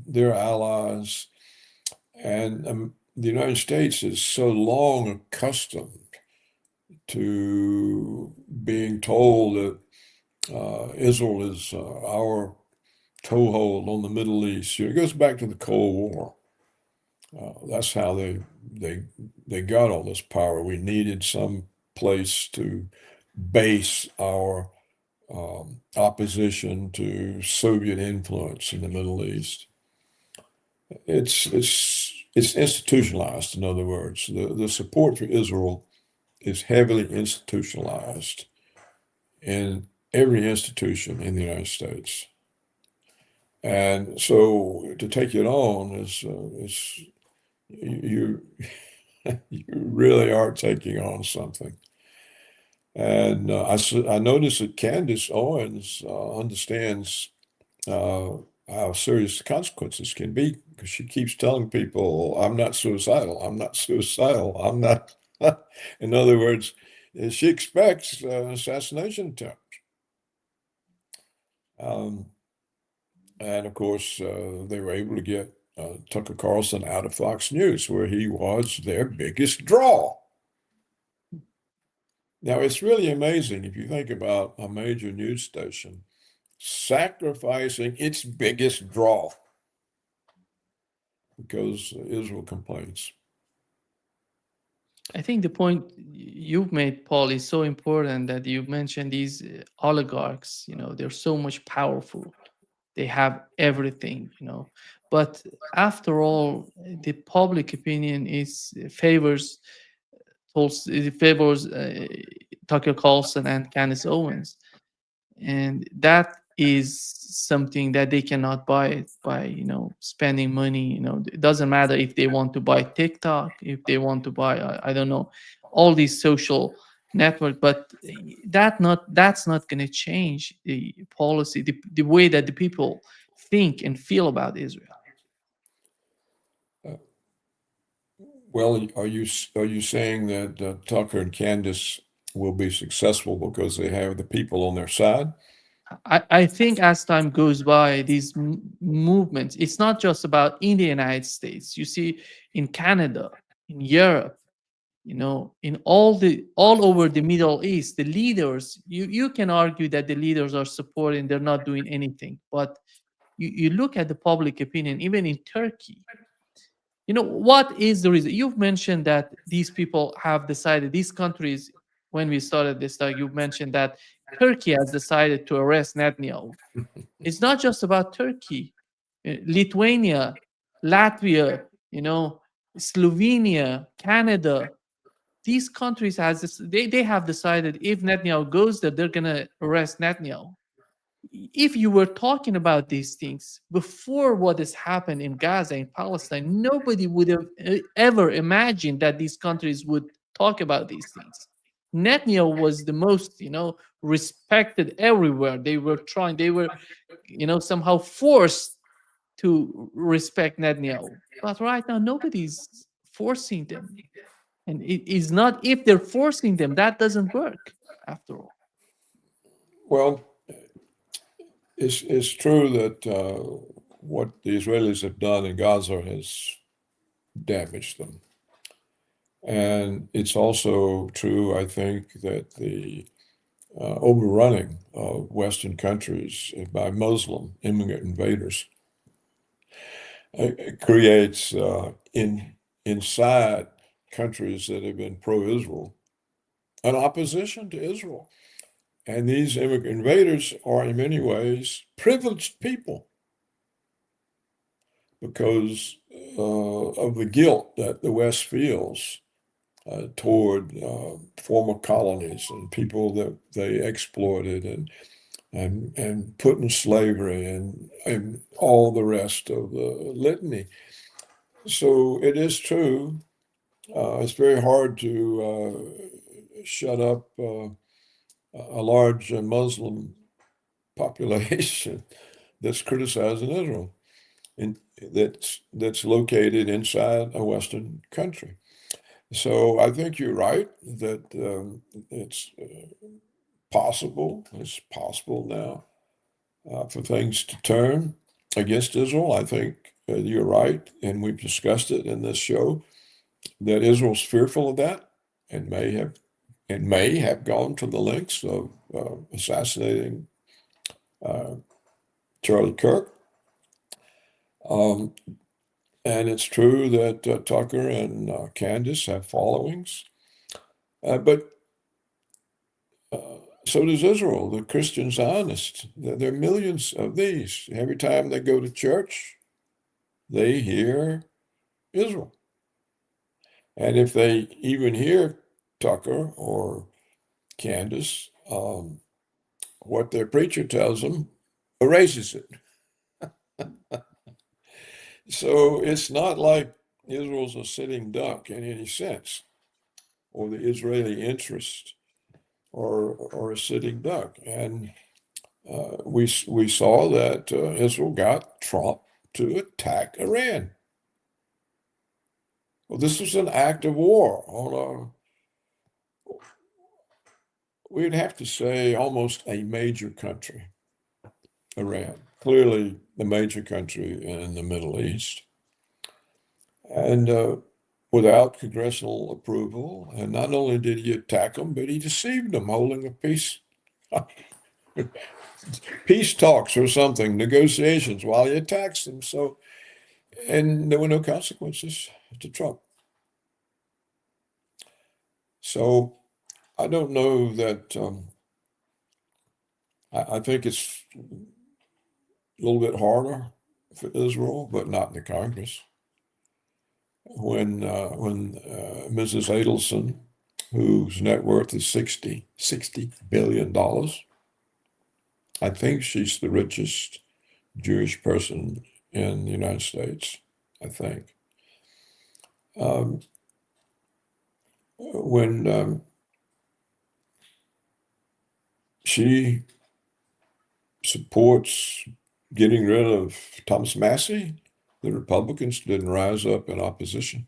their allies, and the United States is so long accustomed to being told that Israel is our toehold on the Middle East. It goes back to the Cold War. That's how they got all this power. We needed some place to base our opposition to Soviet influence in the Middle East. It's institutionalized. In other words, the support for Israel is heavily institutionalized in every institution in the United States. And so to take it on is you you really are taking on something. And I noticed that Candace Owens understands how serious the consequences can be, because she keeps telling people, I'm not suicidal, I'm not suicidal, I'm not. In other words, she expects an assassination attempt. And of course, they were able to get Tucker Carlson out of Fox News, where he was their biggest draw. Now, it's really amazing if you think about a major news station sacrificing its biggest draw because Israel complains. I think the point you've made, Paul, is so important, that you mentioned these oligarchs. They're so much powerful. They have everything. But after all, the public opinion favors Tucker Carlson and Candace Owens, and that is something that they cannot buy by spending money. It doesn't matter if they want to buy TikTok, if they want to buy I don't know, all these social network, but that's not going to change the policy, the way that the people think and feel about Israel. Well, are you saying that Tucker and Candace will be successful because they have the people on their side? I think as time goes by, these movements, it's not just about in the United States. You see in Canada, in Europe, in all over the Middle East, the leaders, you can argue that the leaders are supporting, they're not doing anything. But you look at the public opinion, even in Turkey, what is the reason? You've mentioned that these people have decided, these countries, when we started this talk, you mentioned that Turkey has decided to arrest Netanyahu. It's not just about Turkey. Lithuania, Latvia, Slovenia, Canada, these countries they have decided if Netanyahu goes there, they're going to arrest Netanyahu. If you were talking about these things before what has happened in Gaza, in Palestine, nobody would have ever imagined that these countries would talk about these things. Netanyahu was the most, respected everywhere. They were somehow forced to respect Netanyahu. But right now, nobody's forcing them. And it is not, if they're forcing them, that doesn't work after all. Well, it's true that what the Israelis have done in Gaza has damaged them. And it's also true, I think, that the overrunning of Western countries by Muslim immigrant invaders creates inside countries that have been pro-Israel an opposition to Israel. And these immigrant invaders are in many ways privileged people because of the guilt that the West feels toward former colonies and people that they exploited and put in slavery and all the rest of the litany. So it is true. It's very hard to shut up a large Muslim population that's criticizing Israel. that's located inside a Western country. So I think you're right that it's possible. It's possible now for things to turn against Israel. I think you're right, and we've discussed it in this show that Israel's fearful of that and may have gone to the lengths of assassinating Charlie Kirk. And it's true that Tucker and Candace have followings, but so does Israel, the Christian Zionists. There are millions of these. Every time they go to church, they hear Israel. And if they even hear Tucker or Candace, what their preacher tells them erases it. So it's not like Israel's a sitting duck in any sense, or the Israeli interest, or a sitting duck. And we saw that Israel got Trump to attack Iran. Well, this was an act of war on we'd have to say almost a major country, Iran, clearly the major country in the Middle East. And without congressional approval, and not only did he attack them, but he deceived them, holding a peace talks or something, negotiations, while he attacks them. So, and there were no consequences to Trump. So I don't know that, I think it's a little bit harder for Israel, but not in the Congress. When Mrs. Adelson, whose net worth is $60 billion, I think she's the richest Jewish person in the United States, I think. When she supports getting rid of Thomas Massey, the Republicans didn't rise up in opposition.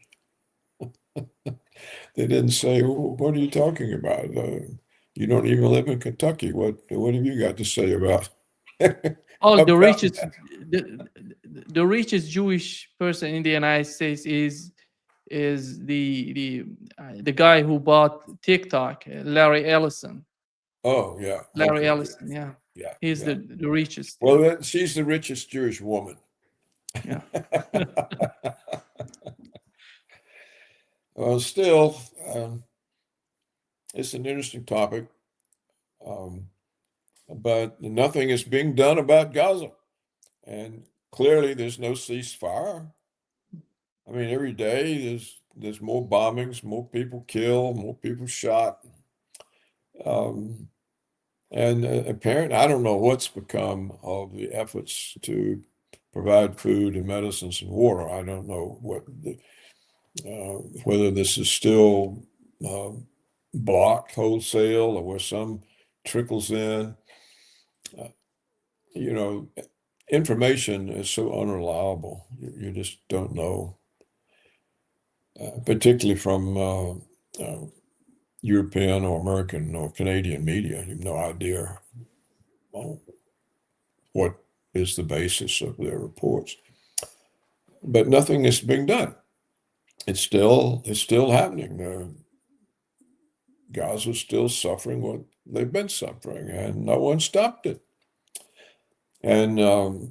They didn't say, what are you talking about? You don't even live in Kentucky. What have you got to say about Oh, the about richest, that? the richest Jewish person in the United States is the guy who bought TikTok, Larry Ellison. Oh, yeah. Larry Okay. Ellison, yeah. Yeah. He's yeah. the richest. Well, she's the richest Jewish woman. Yeah. Well, still, it's an interesting topic, but nothing is being done about Gaza. And clearly, there's no ceasefire. I mean, every day there's more bombings, more people killed, more people shot. And apparently, I don't know what's become of the efforts to provide food and medicines and water. I don't know whether this is still blocked wholesale or where some trickles in. Information is so unreliable. You just don't know, particularly from European or American or Canadian media. You have no idea what is the basis of their reports. But nothing is being done. It's still happening. Gaza's still suffering what they've been suffering, and no one stopped it. And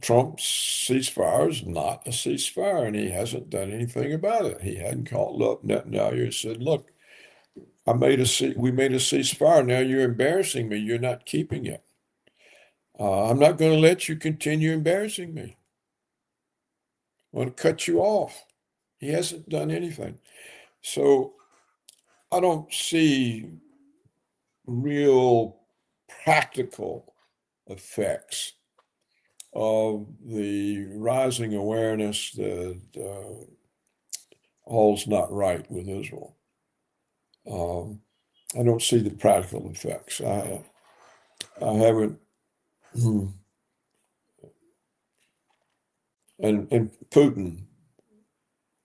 Trump's ceasefire is not a ceasefire, and he hasn't done anything about it. He hadn't called up Netanyahu and said, "Look, we made a ceasefire. Now you're embarrassing me. You're not keeping it. I'm not going to let you continue embarrassing me. I want to cut you off." He hasn't done anything. So I don't see real practical effects of the rising awareness that all's not right with Israel. I don't see the practical effects. I haven't And Putin,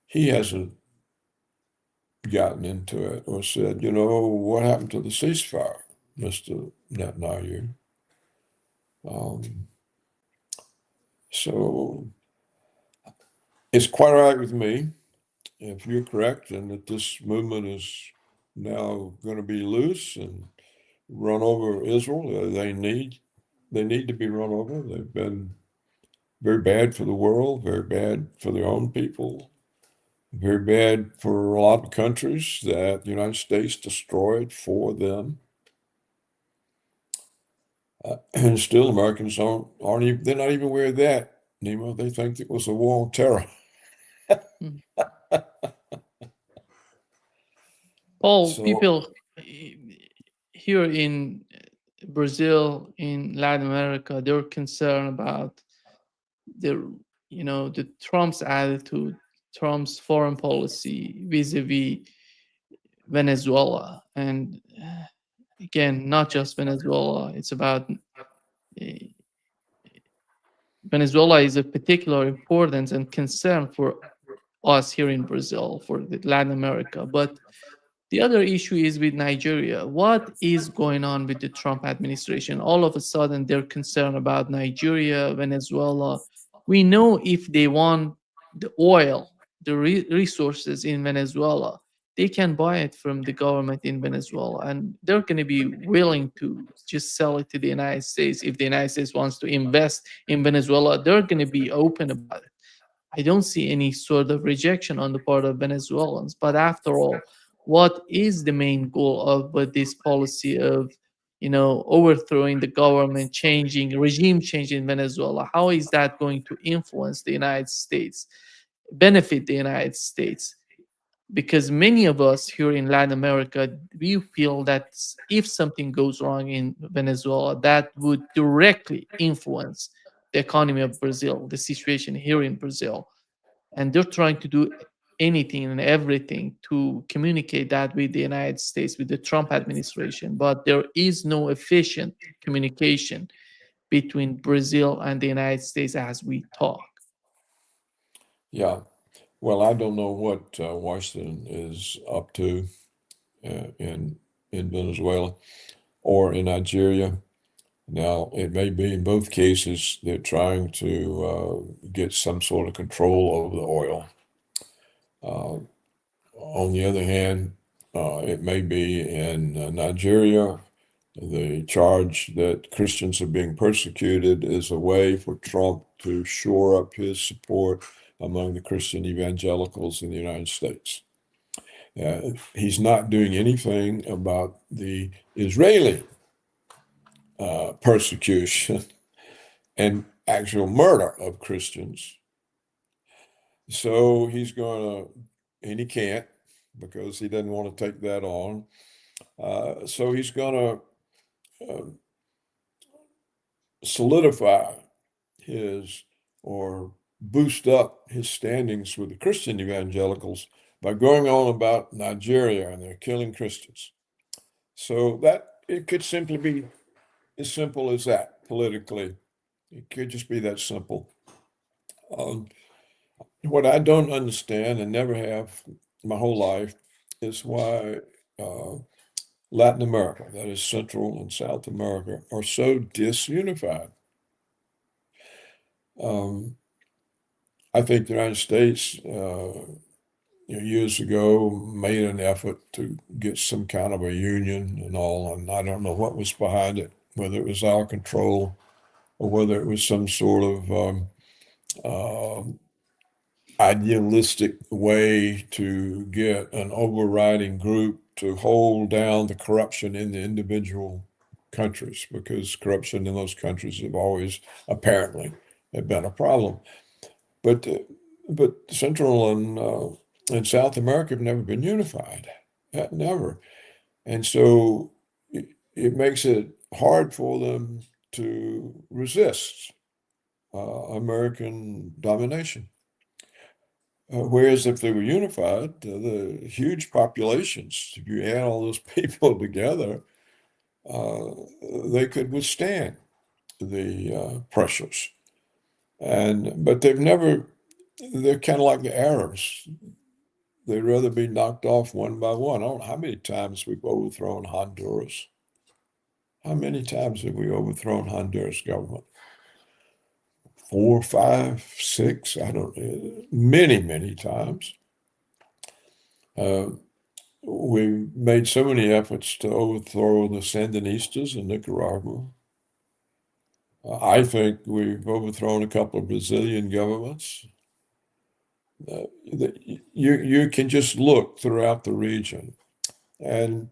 he hasn't gotten into it or said, what happened to the ceasefire, Mr. Netanyahu? So it's quite all right with me if you're correct and that this movement is now going to be loose and run over Israel. They need to be run over. They've been very bad for the world, very bad for their own people, very bad for a lot of countries that the United States destroyed for them. And still, Americans aren't even, they're not even aware of that, Nemo. They think it was a war on terror. Paul, So- people here in Brazil, in Latin America, they're concerned about the Trump's attitude, Trump's foreign policy vis-a-vis Venezuela, and again, not just Venezuela. It's about Venezuela is of particular importance and concern for us here in Brazil, for Latin America. But the other issue is with Nigeria. What is going on with the Trump administration? All of a sudden, they're concerned about Nigeria, Venezuela. We know if they want the oil, the resources in Venezuela, they can buy it from the government in Venezuela, and they're going to be willing to just sell it to the United States. If the United States wants to invest in Venezuela, they're going to be open about it. I don't see any sort of rejection on the part of Venezuelans. But after all, what is the main goal of this policy of overthrowing the government, regime change in Venezuela? How is that going to influence the United States, benefit the United States? Because many of us here in Latin America, we feel that if something goes wrong in Venezuela, that would directly influence the economy of Brazil, the situation here in Brazil. And they're trying to do anything and everything to communicate that with the United States, with the Trump administration. But there is no efficient communication between Brazil and the United States as we talk. Yeah. Well, I don't know what Washington is up to in Venezuela or in Nigeria. Now, it may be in both cases they're trying to get some sort of control over the oil. On the other hand, it may be in Nigeria, the charge that Christians are being persecuted is a way for Trump to shore up his support among the Christian evangelicals in the United States. He's not doing anything about the Israeli persecution and actual murder of Christians. So he's going to, and he can't because he doesn't want to take that on. So he's going to solidify his or boost up his standings with the Christian evangelicals by going on about Nigeria and they're killing Christians. So that it could simply be as simple as that politically. It could just be that simple. What I don't understand and never have my whole life is why Latin America, that is Central and South America, are so disunified. I think the United States years ago made an effort to get some kind of a union and all, and I don't know what was behind it, whether it was our control or whether it was some sort of idealistic way to get an overriding group to hold down the corruption in the individual countries, because corruption in those countries have always apparently been a problem. But Central and South America have never been unified, never. And so it makes it hard for them to resist American domination. Whereas if they were unified, the huge populations, if you add all those people together, they could withstand the pressures. but they're kind of like the Arabs. They'd rather be knocked off one by one. I don't know how many times we've overthrown Honduras. How many times have we overthrown Honduras government? 4, 5, 6, I don't know, many times. We made so many efforts to overthrow the Sandinistas in Nicaragua. I think we've overthrown a couple of Brazilian governments. You can just look throughout the region. And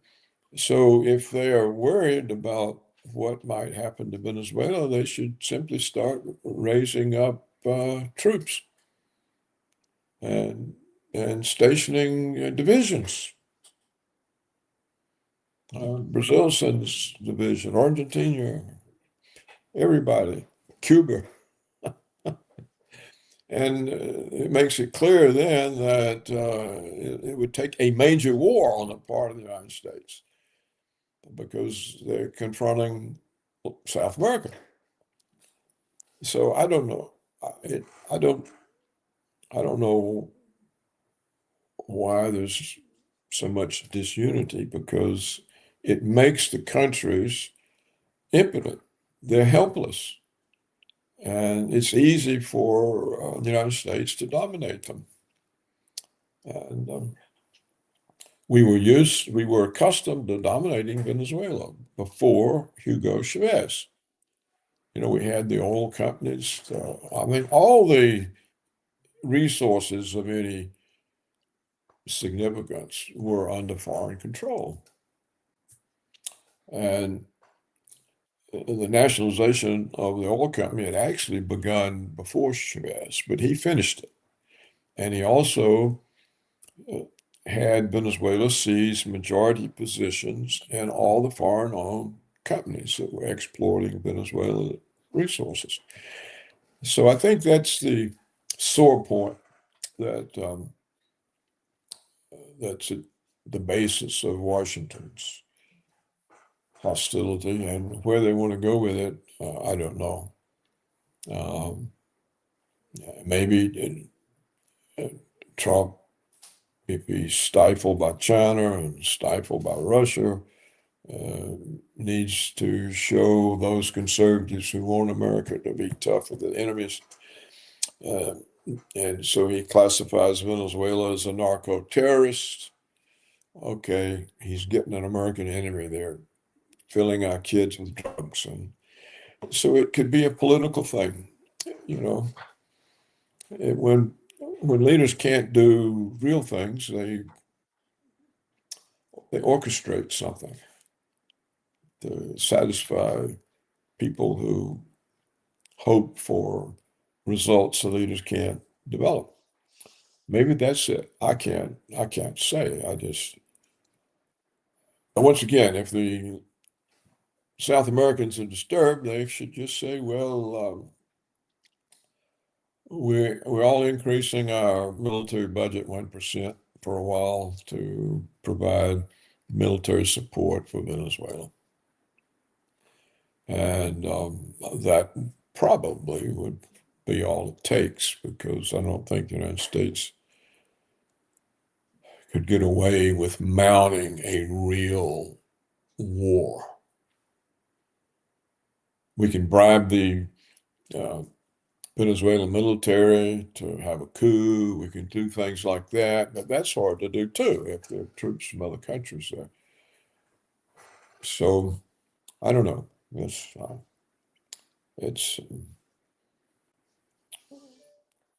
so if they are worried about what might happen to Venezuela, they should simply start raising up troops and stationing divisions. Brazil sends division, Argentina, everybody, Cuba. And it makes it clear then that it would take a major war on the part of the United States because they're confronting South America. So I don't know. I don't know why there's so much disunity, because it makes the countries impotent. They're helpless. And it's easy for the United States to dominate them. And we were accustomed to dominating Venezuela before Hugo Chavez. We had the oil companies. I mean, all the resources of any significance were under foreign control. And the nationalization of the oil company had actually begun before Chavez, but he finished it. And he also had Venezuela seize majority positions in all the foreign-owned companies that were exploiting Venezuelan resources. So I think that's the sore point that's at the basis of Washington's hostility, and where they want to go with it, I don't know. Maybe Trump, if he's stifled by China and stifled by Russia, needs to show those conservatives who want America to be tough with the enemies. And so he classifies Venezuela as a narco-terrorist. Okay, he's getting an American enemy there, filling our kids with drugs. And so it could be a political thing, when leaders can't do real things, they orchestrate something to satisfy people who hope for results the leaders can't develop. Maybe that's it. I can't say. Once again, if the South Americans are disturbed, they should just say, well, we're all increasing our military budget 1% for a while to provide military support for Venezuela. And that probably would be all it takes, because I don't think the United States could get away with mounting a real war. We can bribe the Venezuelan military to have a coup. We can do things like that, but that's hard to do too if there are troops from other countries there. So I don't know.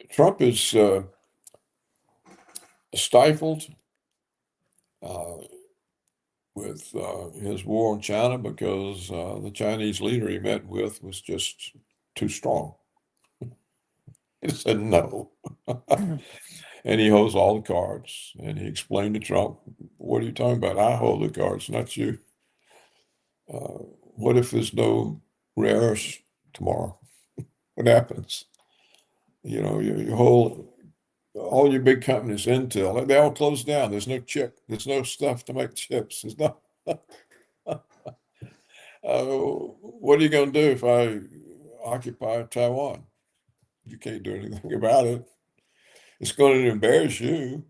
Trump is stifled with his war on China because the Chinese leader he met with was just too strong. He said no. And he holds all the cards. And he explained to Trump, what are you talking about? I hold the cards, not you. What if there's no rare earths tomorrow? What happens? You hold all your big companies, Intel, they all close down. There's no chip. There's no stuff to make chips. There's no. What are you going to do if I occupy Taiwan? You can't do anything about it. It's going to embarrass you.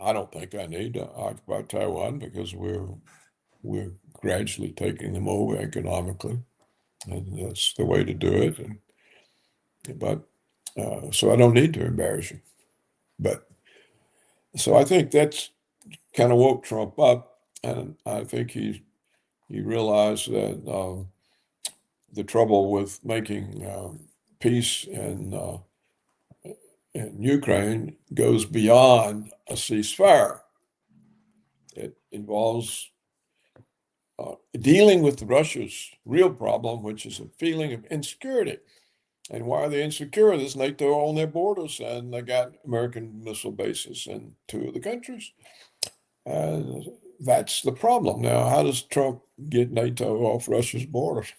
I don't think I need to occupy Taiwan because we're gradually taking them over economically, and that's the way to do it. But so I don't need to embarrass you. But so I think that's kind of woke Trump up, and I think he realized that the trouble with making peace in Ukraine goes beyond a ceasefire. It involves dealing with Russia's real problem, which is a feeling of insecurity. And why are they insecure? There's NATO on their borders, and they got American missile bases in 2 of the countries. And that's the problem. Now, how does Trump get NATO off Russia's borders?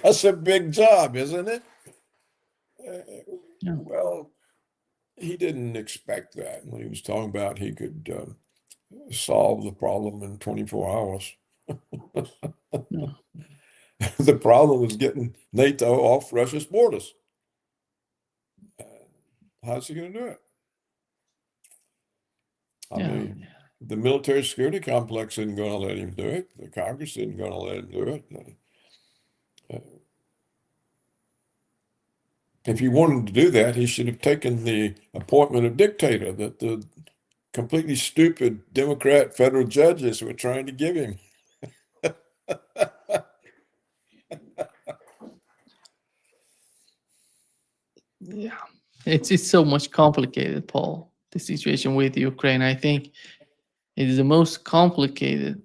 That's a big job, isn't it? Yeah. Well, he didn't expect that when he was talking about he could solve the problem in 24 hours. Yeah. The problem was getting NATO off Russia's borders. How's he going to do it? I Yeah. mean, the military security complex isn't going to let him do it. The Congress isn't going to let him do it. If he wanted to do that, he should have taken the appointment of dictator that the completely stupid Democrat federal judges were trying to give him. Yeah, it's so much complicated, Paul. The situation with Ukraine, I think, it is the most complicated,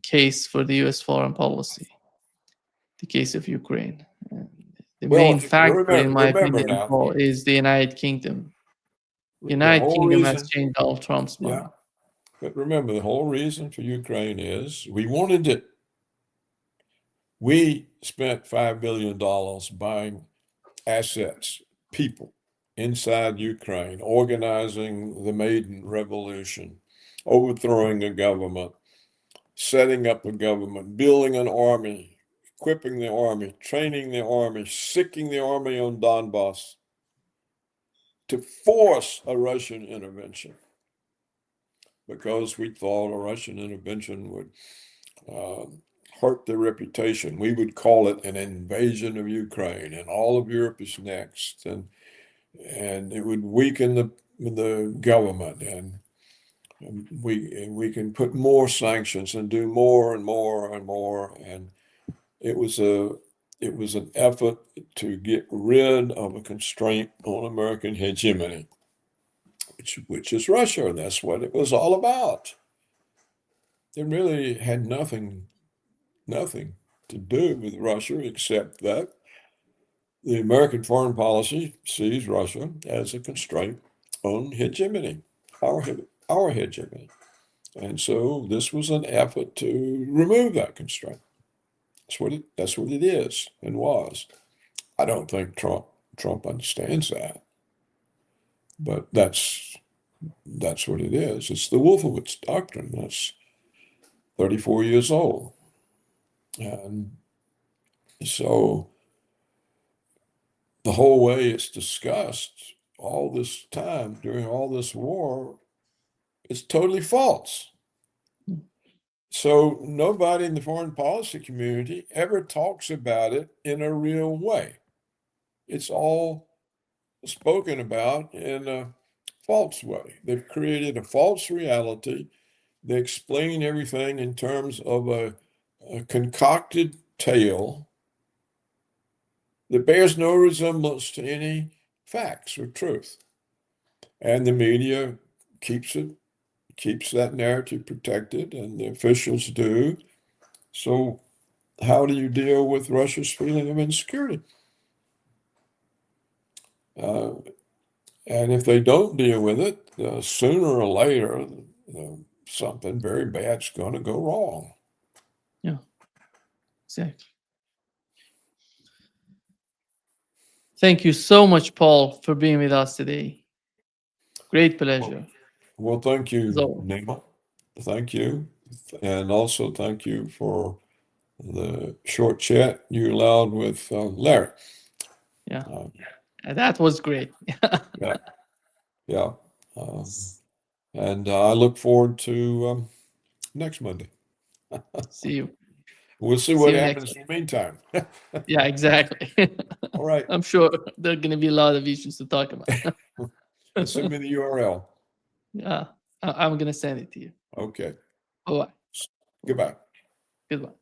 case for the U.S. foreign policy. The case of Ukraine. And the Well, main factor, in my remember opinion, now, Paul, is the United Kingdom. the United whole Kingdom has reason, changed Donald Trump's mind. yeah, but remember, the whole reason for Ukraine is we wanted it. We spent $5 billion buying assets, people inside Ukraine, organizing the Maidan Revolution, overthrowing a government, setting up a government, building an army, equipping the army, training the army, sicking the army on Donbass to force a Russian intervention because we thought a Russian intervention would hurt their reputation. We would call it an invasion of Ukraine, and all of Europe is next, and it would weaken the government, and we can put more sanctions and do more and more and more, and it was an effort to get rid of a constraint on American hegemony, which is Russia, and that's what it was all about. It really had nothing to do with Russia, except that the American foreign policy sees Russia as a constraint on hegemony, our hegemony. And so this was an effort to remove that constraint. That's what it is and was. I don't think Trump understands that, but that's what it is. It's the Wolfowitz doctrine. That's 34 years old. And so the whole way it's discussed all this time during all this war is totally false. So nobody in the foreign policy community ever talks about it in a real way. It's all spoken about in a false way. They've created a false reality. They explain everything in terms of a concocted tale that bears no resemblance to any facts or truth. And the media keeps that narrative protected, and the officials do. So how do you deal with Russia's feeling of insecurity? And if they don't deal with it, sooner or later, something very bad's going to go wrong. Yeah, exactly. Thank you so much, Paul, for being with us today. Great pleasure. Well, thank you, So- Nima. Thank you. And also thank you for the short chat you allowed with Larry. Yeah, Um, that was great. yeah, yeah. And I look forward to next Monday. See you. We'll see See what you next happens in the meantime. Yeah, exactly. All right. I'm sure there are going to be a lot of issues to talk about. Send me the URL. Yeah, I'm going to send it to you. Okay. Bye. Goodbye. Goodbye.